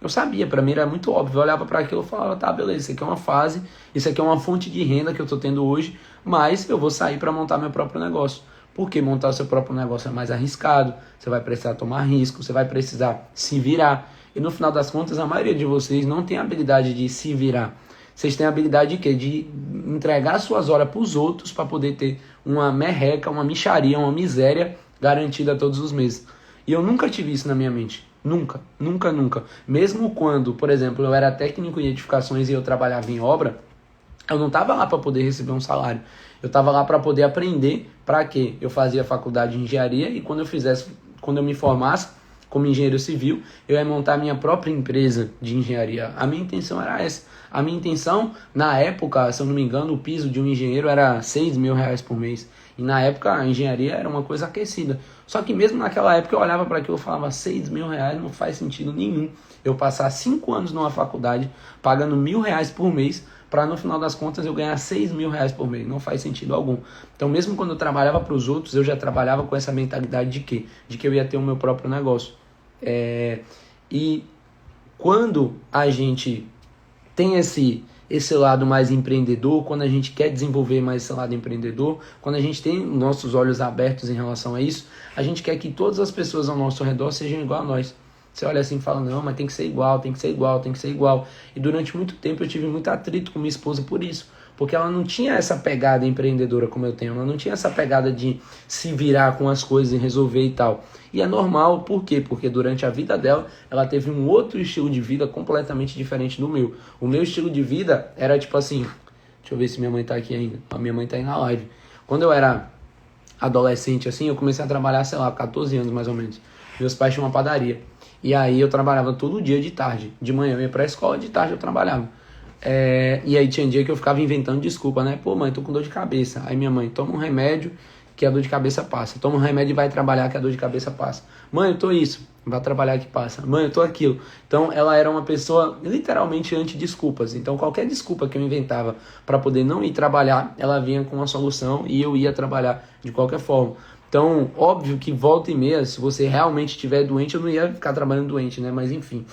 Eu sabia, para mim era muito óbvio. Eu olhava para aquilo e falava, tá, beleza, isso aqui é uma fase, isso aqui é uma fonte de renda que eu estou tendo hoje, mas eu vou sair para montar meu próprio negócio. Porque montar o seu próprio negócio é mais arriscado, você vai precisar tomar risco, você vai precisar se virar. E no final das contas, a maioria de vocês não tem a habilidade de se virar. Vocês têm a habilidade de quê? De entregar suas horas para os outros para poder ter uma merreca, uma mixaria, uma miséria garantida todos os meses. E eu nunca tive isso na minha mente. Nunca. Mesmo quando, por exemplo, eu era técnico em edificações e eu trabalhava em obra, eu não estava lá para poder receber um salário. Eu estava lá para poder aprender. Para quê? Eu fazia faculdade de engenharia e quando eu me formasse como engenheiro civil, eu ia montar a minha própria empresa de engenharia. A minha intenção era essa. A minha intenção, na época, se eu não me engano, o piso de um engenheiro era R$ 6.000 por mês. E na época a engenharia era uma coisa aquecida. Só que mesmo naquela época eu olhava para aquilo e falava, R$ 6.000 não faz sentido nenhum eu passar 5 anos numa faculdade pagando R$ 1.000 por mês para no final das contas eu ganhar R$ 6.000 por mês. Não faz sentido algum. Então mesmo quando eu trabalhava para os outros, eu já trabalhava com essa mentalidade de quê? De que eu ia ter o meu próprio negócio. E quando a gente tem esse lado mais empreendedor, quando a gente quer desenvolver mais esse lado empreendedor, quando a gente tem nossos olhos abertos em relação a isso, a gente quer que todas as pessoas ao nosso redor sejam igual a nós. Você olha assim e fala, não, mas tem que ser igual. E durante muito tempo eu tive muito atrito com minha esposa por isso. Porque ela não tinha essa pegada empreendedora como eu tenho. Ela não tinha essa pegada de se virar com as coisas e resolver e tal. E é normal, por quê? Porque durante a vida dela, ela teve um outro estilo de vida completamente diferente do meu. O meu estilo de vida era tipo assim... Deixa eu ver se minha mãe tá aqui ainda. A minha mãe tá aí na live. Quando eu era adolescente, assim, eu comecei a trabalhar, sei lá, 14 anos mais ou menos. Meus pais tinham uma padaria. E aí eu trabalhava todo dia de tarde. De manhã eu ia pra escola, de tarde eu trabalhava. E aí tinha dia que eu ficava inventando desculpa, né? Pô, mãe, tô com dor de cabeça. Aí minha mãe, toma um remédio que a dor de cabeça passa. Toma um remédio e vai trabalhar que a dor de cabeça passa. Mãe, eu tô isso. Vai trabalhar que passa. Mãe, eu tô aquilo. Então ela era uma pessoa literalmente anti-desculpas. Então qualquer desculpa que eu inventava para poder não ir trabalhar, ela vinha com uma solução e eu ia trabalhar de qualquer forma. Então, óbvio que volta e meia, se você realmente estiver doente, eu não ia ficar trabalhando doente, né? Mas enfim.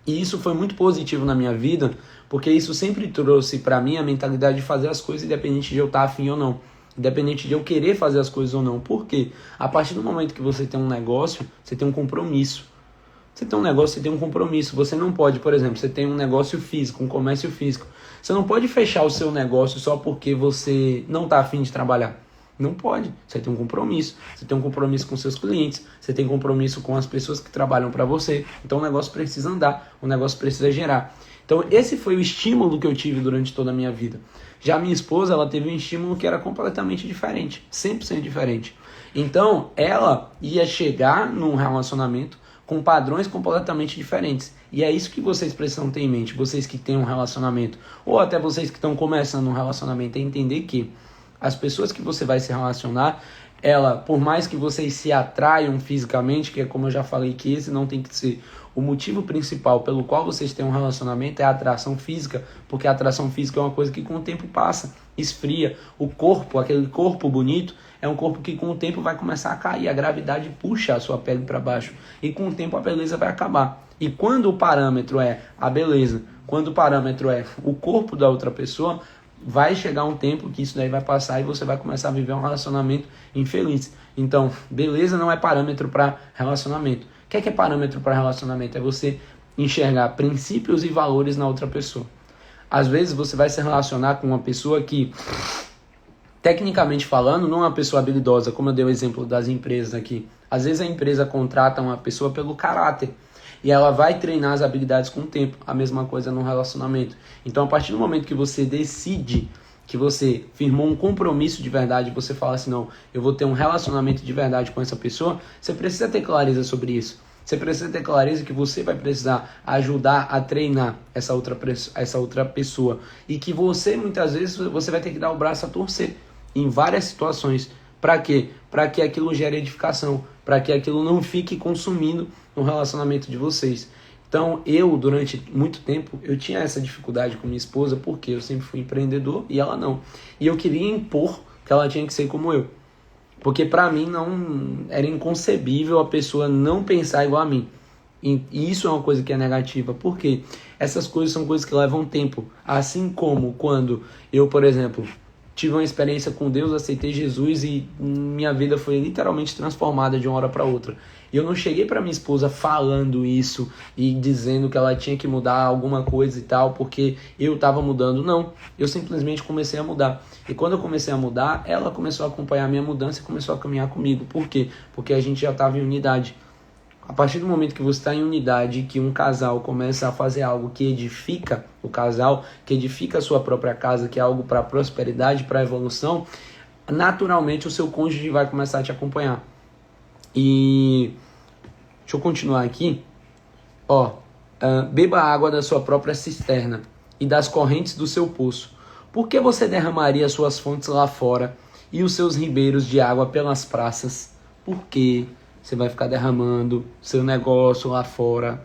E isso foi muito positivo na minha vida, porque isso sempre trouxe para mim a mentalidade de fazer as coisas independente de eu estar afim ou não. Independente de eu querer fazer as coisas ou não. Por quê? A partir do momento que você tem um negócio, você tem um compromisso. Você tem um negócio, você tem um compromisso. Você não pode, por exemplo, você tem um negócio físico, um comércio físico. Você não pode fechar o seu negócio só porque você não está afim de trabalhar. Não pode. Você tem um compromisso. Você tem um compromisso com seus clientes. Você tem compromisso com as pessoas que trabalham para você. Então o negócio precisa andar. O negócio precisa gerar. Então esse foi o estímulo que eu tive durante toda a minha vida. Já minha esposa, ela teve um estímulo que era completamente diferente. 100% diferente. Então ela ia chegar num relacionamento com padrões completamente diferentes. E é isso que vocês precisam ter em mente. Vocês que têm um relacionamento. Ou até vocês que estão começando um relacionamento. É entender que as pessoas que você vai se relacionar, ela, por mais que vocês se atraiam fisicamente, que é como eu já falei que esse não tem que ser o motivo principal pelo qual vocês têm um relacionamento, é a atração física, porque a atração física é uma coisa que com o tempo passa, esfria. O corpo, aquele corpo bonito, é um corpo que com o tempo vai começar a cair, a gravidade puxa a sua pele para baixo, e com o tempo a beleza vai acabar. E quando o parâmetro é a beleza, quando o parâmetro é o corpo da outra pessoa, vai chegar um tempo que isso daí vai passar e você vai começar a viver um relacionamento infeliz. Então, beleza não é parâmetro para relacionamento. O que é parâmetro para relacionamento? É você enxergar princípios e valores na outra pessoa. Às vezes você vai se relacionar com uma pessoa que, tecnicamente falando, não é uma pessoa habilidosa, como eu dei o exemplo das empresas aqui. Às vezes a empresa contrata uma pessoa pelo caráter. E ela vai treinar as habilidades com o tempo. A mesma coisa no relacionamento. Então, a partir do momento que você decide, que você firmou um compromisso de verdade, você fala assim, não, eu vou ter um relacionamento de verdade com essa pessoa, você precisa ter clareza sobre isso. Você precisa ter clareza que você vai precisar ajudar a treinar essa outra pessoa. E que você, muitas vezes, você vai ter que dar o braço a torcer em várias situações. Para quê? Para que aquilo gere edificação, para que aquilo não fique consumindo no relacionamento de vocês. Então, eu, durante muito tempo, eu tinha essa dificuldade com minha esposa, porque eu sempre fui empreendedor e ela não. E eu queria impor que ela tinha que ser como eu. Porque para mim não era inconcebível a pessoa não pensar igual a mim. E isso é uma coisa que é negativa, porque essas coisas são coisas que levam tempo. Assim como quando eu, por exemplo, tive uma experiência com Deus, aceitei Jesus e minha vida foi literalmente transformada de uma hora para outra. E eu não cheguei para minha esposa falando isso e dizendo que ela tinha que mudar alguma coisa e tal, porque eu estava mudando. Não, eu simplesmente comecei a mudar. E quando eu comecei a mudar, ela começou a acompanhar a minha mudança e começou a caminhar comigo. Por quê? Porque a gente já estava em unidade. A partir do momento que você está em unidade, que um casal começa a fazer algo que edifica o casal, que edifica a sua própria casa, que é algo para prosperidade, para evolução, naturalmente o seu cônjuge vai começar a te acompanhar. E deixa eu continuar aqui. Beba a água da sua própria cisterna e das correntes do seu poço. Por que você derramaria suas fontes lá fora e os seus ribeiros de água pelas praças? Por quê? Você vai ficar derramando seu negócio lá fora.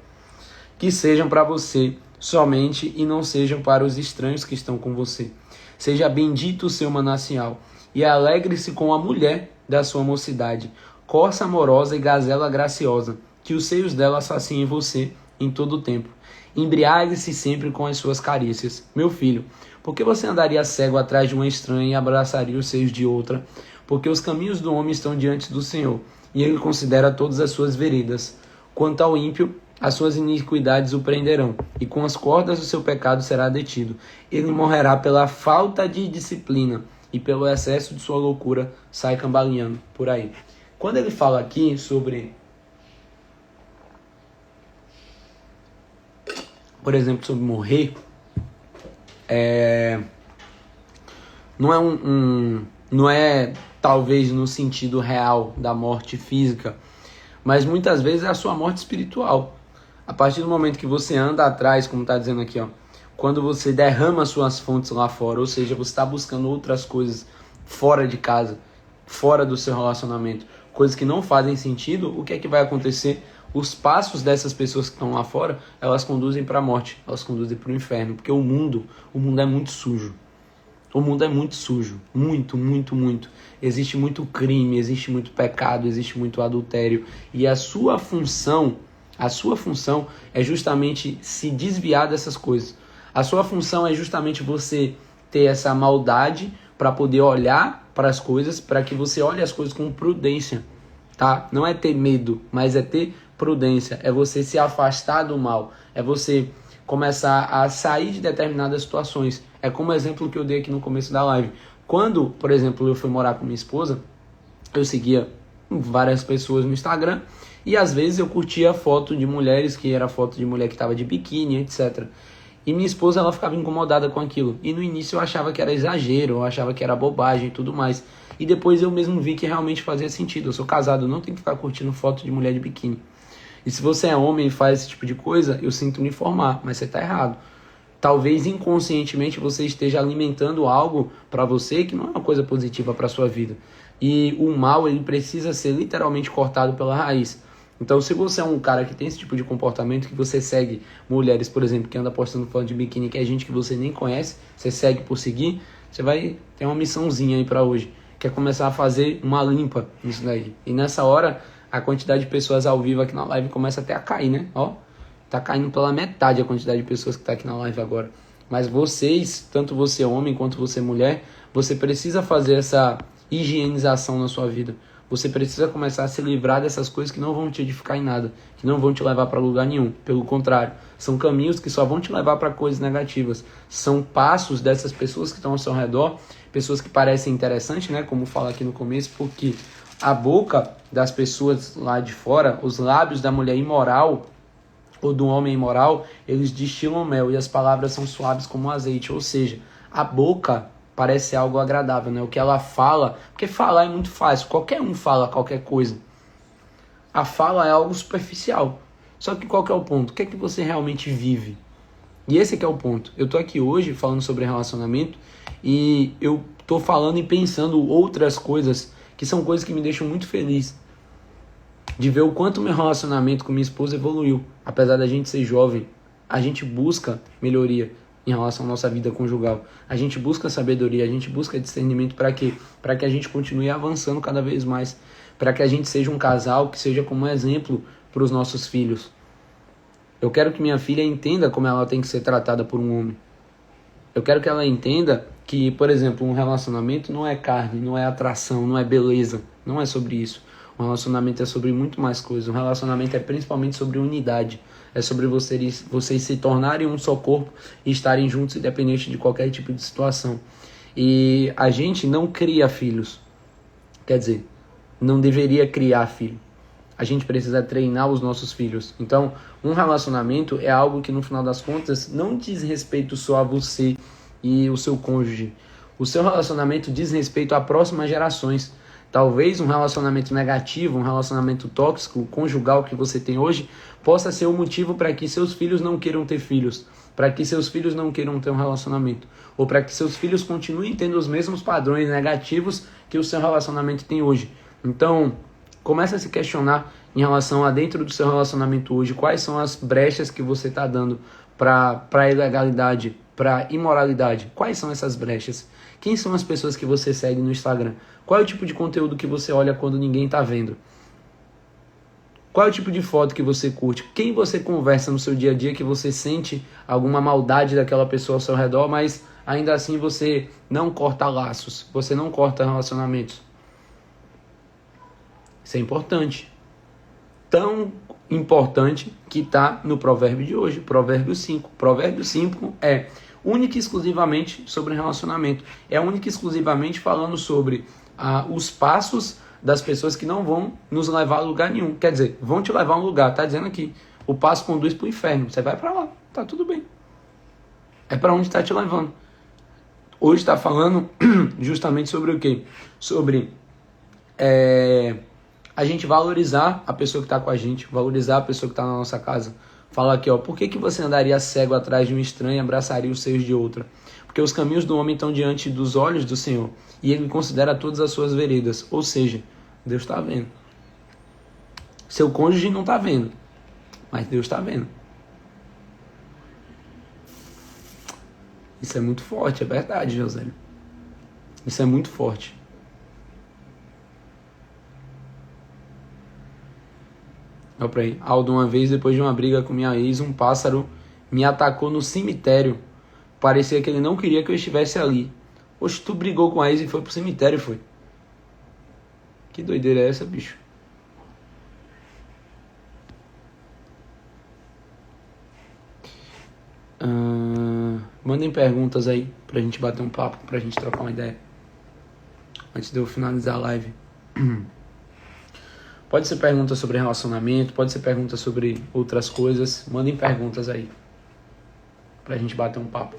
Que sejam para você somente e não sejam para os estranhos que estão com você. Seja bendito o seu manancial e alegre-se com a mulher da sua mocidade, corça amorosa e gazela graciosa, que os seios dela saciem você em todo o tempo. Embriague-se sempre com as suas carícias. Meu filho, por que você andaria cego atrás de uma estranha e abraçaria os seios de outra? Porque os caminhos do homem estão diante do Senhor, e ele considera todas as suas veredas. Quanto ao ímpio, as suas iniquidades o prenderão, e com as cordas do seu pecado será detido. Ele morrerá pela falta de disciplina, e pelo excesso de sua loucura sai cambaleando por aí. Quando ele fala aqui sobre, por exemplo, sobre morrer, não é Não é talvez no sentido real da morte física, mas muitas vezes é a sua morte espiritual. A partir do momento que você anda atrás, como está dizendo aqui, ó, quando você derrama suas fontes lá fora, ou seja, você está buscando outras coisas fora de casa, fora do seu relacionamento, coisas que não fazem sentido, o que é que vai acontecer? Os passos dessas pessoas que estão lá fora, elas conduzem para a morte, elas conduzem para o inferno, porque o mundo é muito sujo. O mundo é muito sujo, muito, muito, muito. Existe muito crime, existe muito pecado, existe muito adultério. E a sua função é justamente se desviar dessas coisas. A sua função é justamente você ter essa maldade para poder olhar para as coisas, para que você olhe as coisas com prudência, tá? Não é ter medo, mas é ter prudência. É você se afastar do mal, é você começar a sair de determinadas situações. É como o exemplo que eu dei aqui no começo da live. Quando, por exemplo, eu fui morar com minha esposa, eu seguia várias pessoas no Instagram e às vezes eu curtia foto de mulheres, que era foto de mulher que estava de biquíni, etc. E minha esposa, ela ficava incomodada com aquilo. E no início eu achava que era exagero, eu achava que era bobagem e tudo mais. E depois eu mesmo vi que realmente fazia sentido. Eu sou casado, eu não tenho que ficar curtindo foto de mulher de biquíni. E se você é homem e faz esse tipo de coisa, eu sinto me informar, mas você está errado. Talvez inconscientemente você esteja alimentando algo para você que não é uma coisa positiva para sua vida. E o mal, ele precisa ser literalmente cortado pela raiz. Então, se você é um cara que tem esse tipo de comportamento, que você segue mulheres, por exemplo, que anda postando foto de biquíni, que é gente que você nem conhece, você segue por seguir, você vai ter uma missãozinha aí para hoje, que é começar a fazer uma limpa nisso daí. E nessa hora, a quantidade de pessoas ao vivo aqui na live começa até a cair, né? Ó, tá caindo pela metade a quantidade de pessoas que tá aqui na live agora. Mas vocês, tanto você homem quanto você mulher, você precisa fazer essa higienização na sua vida. Você precisa começar a se livrar dessas coisas que não vão te edificar em nada, que não vão te levar para lugar nenhum. Pelo contrário, são caminhos que só vão te levar para coisas negativas. São passos dessas pessoas que estão ao seu redor, pessoas que parecem interessantes, né? Como fala aqui no começo, porque a boca das pessoas lá de fora, os lábios da mulher imoral ou do homem imoral, eles destilam mel e as palavras são suaves como azeite. Ou seja, a boca parece algo agradável, né? O que ela fala, porque falar é muito fácil, qualquer um fala qualquer coisa. A fala é algo superficial. Só que qual que é o ponto? O que é que você realmente vive? E esse que é o ponto. Eu tô aqui hoje falando sobre relacionamento e eu tô falando e pensando outras coisas que são coisas que me deixam muito feliz. De ver o quanto meu relacionamento com minha esposa evoluiu. Apesar da gente ser jovem, a gente busca melhoria em relação à nossa vida conjugal. A gente busca sabedoria, a gente busca discernimento para quê? Para que a gente continue avançando cada vez mais. Para que a gente seja um casal que seja como exemplo para os nossos filhos. Eu quero que minha filha entenda como ela tem que ser tratada por um homem. Eu quero que ela entenda que, por exemplo, um relacionamento não é carne, não é atração, não é beleza. Não é sobre isso. Um relacionamento é sobre muito mais coisas. Um relacionamento é principalmente sobre unidade. É sobre vocês se tornarem um só corpo e estarem juntos independente de qualquer tipo de situação. E a gente não cria filhos. Quer dizer, não deveria criar filho. A gente precisa treinar os nossos filhos. Então, um relacionamento é algo que no final das contas não diz respeito só a você e o seu cônjuge. O seu relacionamento diz respeito a próximas gerações. Talvez um relacionamento negativo, um relacionamento tóxico, conjugal que você tem hoje, possa ser o motivo para que seus filhos não queiram ter filhos, para que seus filhos não queiram ter um relacionamento, ou para que seus filhos continuem tendo os mesmos padrões negativos que o seu relacionamento tem hoje. Então, comece a se questionar em relação a dentro do seu relacionamento hoje, quais são as brechas que você está dando para a ilegalidade, para a imoralidade. Quais são essas brechas? Quem são as pessoas que você segue no Instagram? Qual é o tipo de conteúdo que você olha quando ninguém está vendo? Qual é o tipo de foto que você curte? Quem você conversa no seu dia a dia que você sente alguma maldade daquela pessoa ao seu redor, mas ainda assim você não corta laços, você não corta relacionamentos? Isso é importante. Tão importante que está no provérbio de hoje, provérbio 5. Provérbio 5 é única e exclusivamente sobre relacionamento. É única e exclusivamente falando sobre os passos das pessoas que não vão nos levar a lugar nenhum. Quer dizer, vão te levar a um lugar. Está dizendo aqui, o passo conduz para o inferno. Você vai para lá, tá tudo bem. É para onde está te levando. Hoje está falando justamente sobre o quê? Sobre a gente valorizar a pessoa que está com a gente, valorizar a pessoa que está na nossa casa. Fala aqui, ó, por que você andaria cego atrás de um estranho e abraçaria os seios de outra? Porque os caminhos do homem estão diante dos olhos do Senhor, e ele considera todas as suas veredas. Ou seja, Deus está vendo. Seu cônjuge não está vendo, mas Deus está vendo. Isso é muito forte, é verdade, José. Isso é muito forte. Olha pra aí. Aldo, uma vez, depois de uma briga com minha ex, um pássaro me atacou no cemitério. Parecia que ele não queria que eu estivesse ali. Oxe, tu brigou com a ex e foi pro cemitério, foi? Que doideira é essa, bicho? Mandem perguntas aí pra gente bater um papo, pra gente trocar uma ideia. Antes de eu finalizar a live. Pode ser pergunta sobre relacionamento, pode ser pergunta sobre outras coisas. Mandem perguntas aí pra gente bater um papo.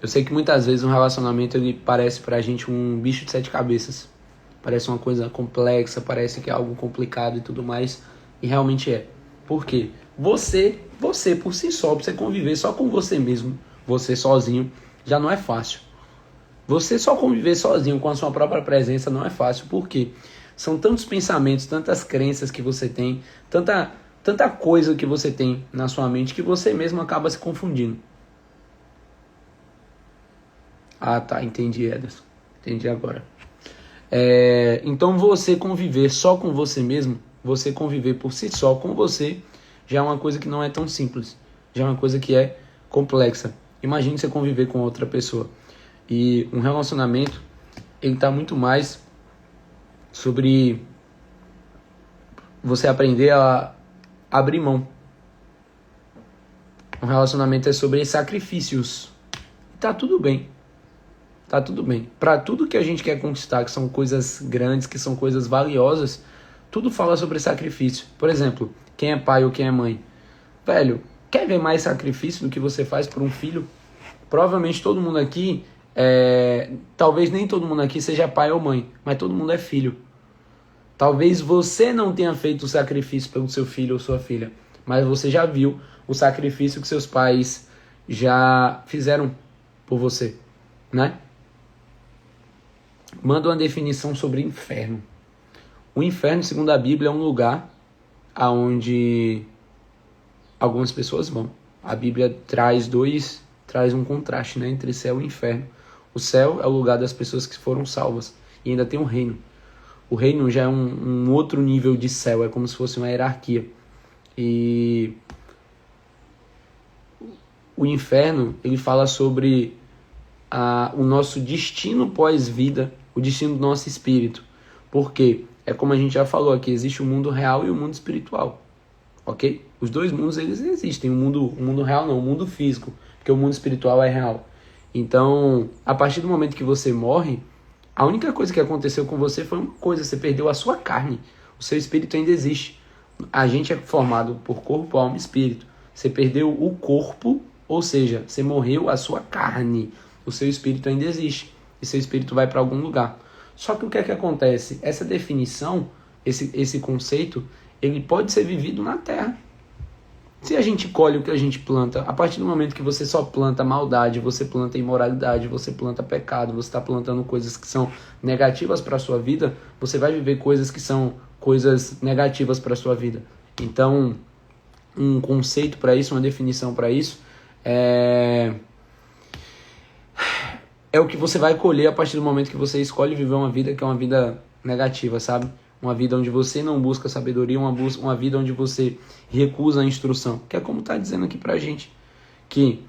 Eu sei que muitas vezes um relacionamento ele parece pra gente um bicho de 7 cabeças. Parece uma coisa complexa, parece que é algo complicado e tudo mais. E realmente é. Por quê? Você por si só, pra você conviver só com você mesmo, você sozinho, já não é fácil. Você só conviver sozinho com a sua própria presença não é fácil. Por quê? São tantos pensamentos, tantas crenças que você tem, tanta coisa que você tem na sua mente que você mesmo acaba se confundindo. Ah, tá, entendi, Ederson. Entendi agora. Então você conviver só com você mesmo, você conviver por si só com você, já é uma coisa que não é tão simples. Já é uma coisa que é complexa. Imagine você conviver com outra pessoa. E um relacionamento, ele está muito mais sobre você aprender a abrir mão. Um relacionamento é sobre sacrifícios. Tá tudo bem. Tá tudo bem. Para tudo que a gente quer conquistar, que são coisas grandes, que são coisas valiosas, tudo fala sobre sacrifício. Por exemplo, quem é pai ou quem é mãe? Velho, quer ver mais sacrifício do que você faz por um filho? Provavelmente todo mundo aqui, talvez nem todo mundo aqui seja pai ou mãe, mas todo mundo é filho. Talvez você não tenha feito o sacrifício pelo seu filho ou sua filha, mas você já viu o sacrifício que seus pais já fizeram por você, né? Manda uma definição sobre inferno. O inferno, segundo a Bíblia, é um lugar aonde algumas pessoas vão. A Bíblia traz um contraste, né, entre céu e inferno. O céu é o lugar das pessoas que foram salvas. E ainda tem o reino. O reino já é um outro nível de céu. É como se fosse uma hierarquia. E o inferno, ele fala sobre o nosso destino pós-vida, o destino do nosso espírito. Por quê? É como a gente já falou aqui, existe o mundo real e o mundo espiritual. Ok? Os dois mundos, eles existem. O mundo real não, o mundo físico. Porque o mundo espiritual é real. Então, a partir do momento que você morre, a única coisa que aconteceu com você foi uma coisa, você perdeu a sua carne. O seu espírito ainda existe. A gente é formado por corpo, alma e espírito. Você perdeu o corpo, ou seja, você morreu a sua carne. O seu espírito ainda existe. E seu espírito vai para algum lugar. Só que o que é que acontece? Essa definição, esse conceito, ele pode ser vivido na Terra. Se a gente colhe o que a gente planta, a partir do momento que você só planta maldade, você planta imoralidade, você planta pecado, você está plantando coisas que são negativas para a sua vida, você vai viver coisas que são coisas negativas para a sua vida. Então, um conceito para isso, uma definição para isso, é o que você vai colher a partir do momento que você escolhe viver uma vida que é uma vida negativa, sabe? Uma vida onde você não busca sabedoria, uma vida onde você recusa a instrução. Que é como está dizendo aqui pra gente. Que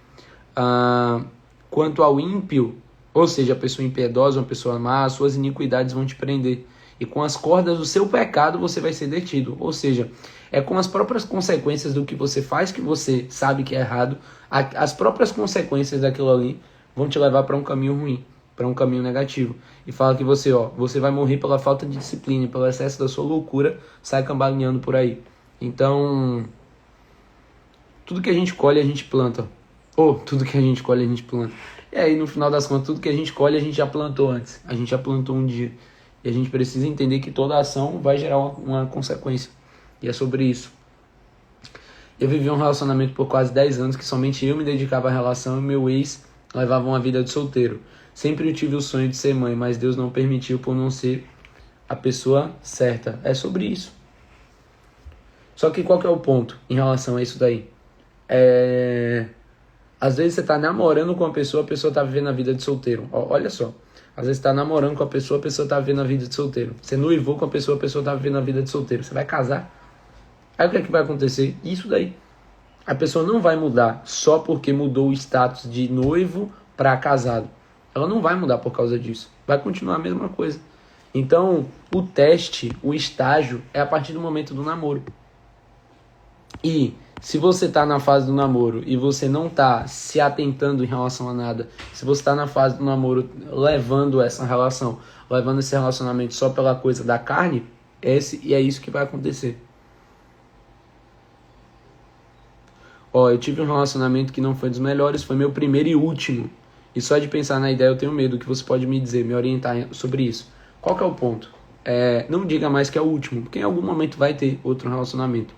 quanto ao ímpio, ou seja, a pessoa impiedosa, uma pessoa má, as suas iniquidades vão te prender. E com as cordas do seu pecado você vai ser detido. Ou seja, é com as próprias consequências do que você faz, que você sabe que é errado, as próprias consequências daquilo ali vão te levar para um caminho ruim, para um caminho negativo. E fala que você vai morrer pela falta de disciplina, pelo excesso da sua loucura, sai cambaleando por aí. Então, tudo que a gente colhe, a gente planta. Ou tudo que a gente colhe, a gente planta. E aí, no final das contas, tudo que a gente colhe, a gente já plantou antes. A gente já plantou um dia. E a gente precisa entender que toda ação vai gerar uma consequência. E é sobre isso. Eu vivi um relacionamento por quase 10 anos que somente eu me dedicava à relação e meu ex levava uma vida de solteiro. Sempre eu tive o sonho de ser mãe, mas Deus não permitiu por não ser a pessoa certa. É sobre isso. Só que qual que é o ponto em relação a isso daí? Às vezes você tá namorando com a pessoa tá vivendo a vida de solteiro. Olha só. Às vezes você tá namorando com a pessoa tá vivendo a vida de solteiro. Você noivou com a pessoa tá vivendo a vida de solteiro. Você vai casar? Aí o que é que vai acontecer? Isso daí. A pessoa não vai mudar só porque mudou o status de noivo para casado. Ela não vai mudar por causa disso. Vai continuar a mesma coisa. Então, o teste, o estágio, é a partir do momento do namoro. E se você está na fase do namoro e você não está se atentando em relação a nada, se você está na fase do namoro levando essa relação, levando esse relacionamento só pela coisa da carne, é isso que vai acontecer. Eu tive um relacionamento que não foi dos melhores, foi meu primeiro e último. E só de pensar na ideia eu tenho medo. Que você pode me dizer, me orientar sobre isso? Qual que é o ponto? Não diga mais que é o último, porque em algum momento vai ter outro relacionamento.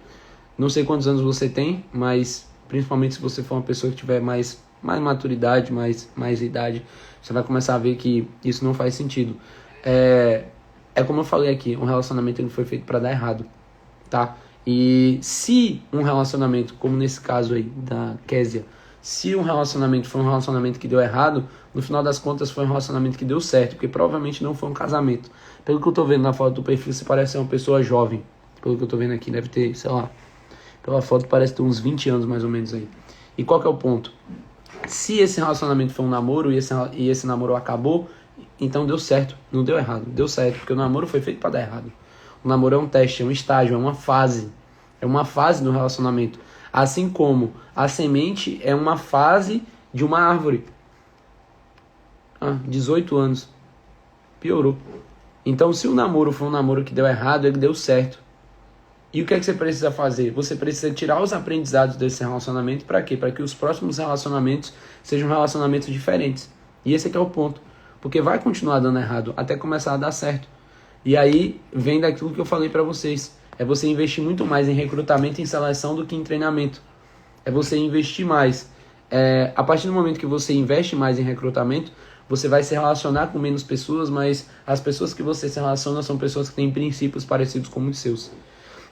Não sei quantos anos você tem, mas principalmente se você for uma pessoa que tiver mais maturidade, mais idade, você vai começar a ver que isso não faz sentido. É como eu falei aqui, um relacionamento não foi feito para dar errado, tá? E se um relacionamento, como nesse caso aí da Késia, se um relacionamento foi um relacionamento que deu errado, no final das contas foi um relacionamento que deu certo, porque provavelmente não foi um casamento. Pelo que eu tô vendo na foto do perfil, você parece ser uma pessoa jovem. Pelo que eu tô vendo aqui, deve ter, sei lá, pela foto parece ter uns 20 anos mais ou menos aí. E qual que é o ponto? Se esse relacionamento foi um namoro e esse namoro acabou, então deu certo, não deu errado. Deu certo, porque o namoro foi feito para dar errado. O namoro é um teste, é um estágio, é uma fase. É uma fase do relacionamento. Assim como a semente é uma fase de uma árvore. 18 anos. Piorou. Então, se o namoro foi um namoro que deu errado, ele deu certo. E o que é que você precisa fazer? Você precisa tirar os aprendizados desse relacionamento. Para quê? Para que os próximos relacionamentos sejam relacionamentos diferentes. E esse aqui é o ponto. Porque vai continuar dando errado até começar a dar certo. E aí vem daquilo que eu falei para vocês. É você investir muito mais em recrutamento e em seleção do que em treinamento. É você investir mais. A partir do momento que você investe mais em recrutamento, você vai se relacionar com menos pessoas, mas as pessoas que você se relaciona são pessoas que têm princípios parecidos com os seus.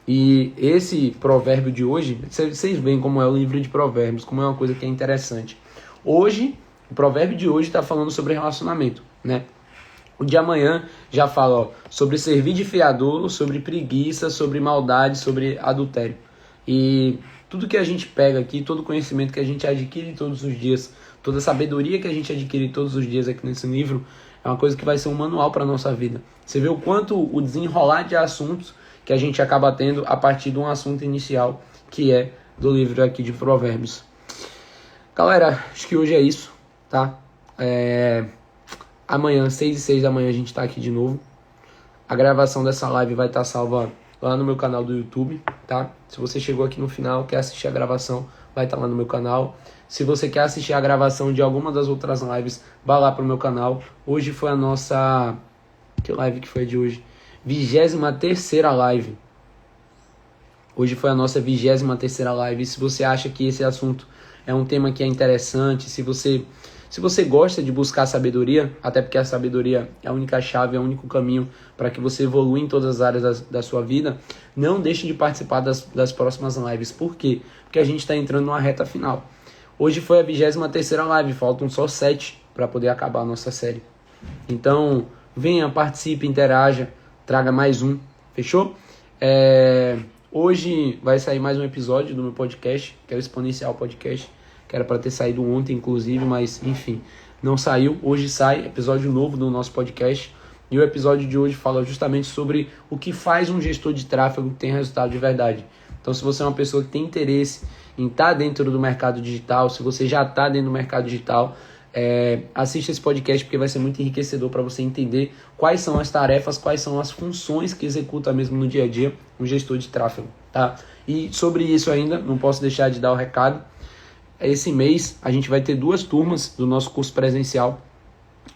E esse provérbio de hoje, vocês veem como é o livro de provérbios, como é uma coisa que é interessante. Hoje, o provérbio de hoje está falando sobre relacionamento, né? O de amanhã já fala sobre servir de fiador, sobre preguiça, sobre maldade, sobre adultério. E tudo que a gente pega aqui, todo conhecimento que a gente adquire todos os dias, toda sabedoria que a gente adquire todos os dias aqui nesse livro, é uma coisa que vai ser um manual para a nossa vida. Você vê o quanto o desenrolar de assuntos que a gente acaba tendo a partir de um assunto inicial, que é do livro aqui de Provérbios. Galera, acho que hoje é isso, tá? Amanhã, 6h06 da manhã, a gente tá aqui de novo. A gravação dessa live vai estar salva lá no meu canal do YouTube, tá? Se você chegou aqui no final, quer assistir a gravação, vai estar lá no meu canal. Se você quer assistir a gravação de alguma das outras lives, vá lá pro meu canal. Hoje foi a nossa... Que live que foi de hoje? 23ª live. Hoje foi a nossa 23ª live. E se você acha que esse assunto é um tema que é interessante, se você gosta de buscar sabedoria, até porque a sabedoria é a única chave, é o único caminho para que você evolua em todas as áreas da sua vida, não deixe de participar das próximas lives. Por quê? Porque a gente está entrando numa reta final. Hoje foi a 23ª live, faltam só 7 para poder acabar a nossa série. Então, venha, participe, interaja, traga mais um, fechou? Hoje vai sair mais um episódio do meu podcast, que é o Exponencial Podcast, que era para ter saído ontem, inclusive, mas enfim, não saiu. Hoje sai episódio novo do nosso podcast, e o episódio de hoje fala justamente sobre o que faz um gestor de tráfego que tem resultado de verdade. Então, se você é uma pessoa que tem interesse em estar dentro do mercado digital, se você já está dentro do mercado digital, Assista esse podcast porque vai ser muito enriquecedor para você entender quais são as tarefas, quais são as funções que executa mesmo no dia a dia um gestor de tráfego, tá? E sobre isso ainda, não posso deixar de dar o recado. Esse mês a gente vai ter 2 turmas do nosso curso presencial,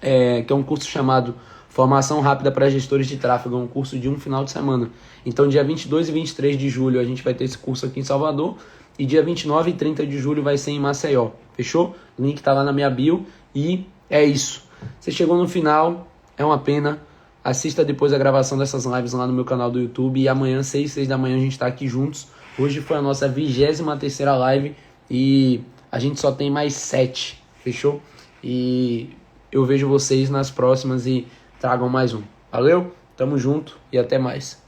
que é um curso chamado Formação Rápida para Gestores de Tráfego, é um curso de um final de semana. Então dia 22 e 23 de julho a gente vai ter esse curso aqui em Salvador, e dia 29 e 30 de julho vai ser em Maceió, fechou? O link tá lá na minha bio, e é isso. Você chegou no final, é uma pena. Assista depois a gravação dessas lives lá no meu canal do YouTube, e amanhã, 6 da manhã, a gente tá aqui juntos. Hoje foi a nossa 23ª live, e a gente só tem mais 7, fechou? E eu vejo vocês nas próximas e tragam mais um. Valeu? Tamo junto e até mais.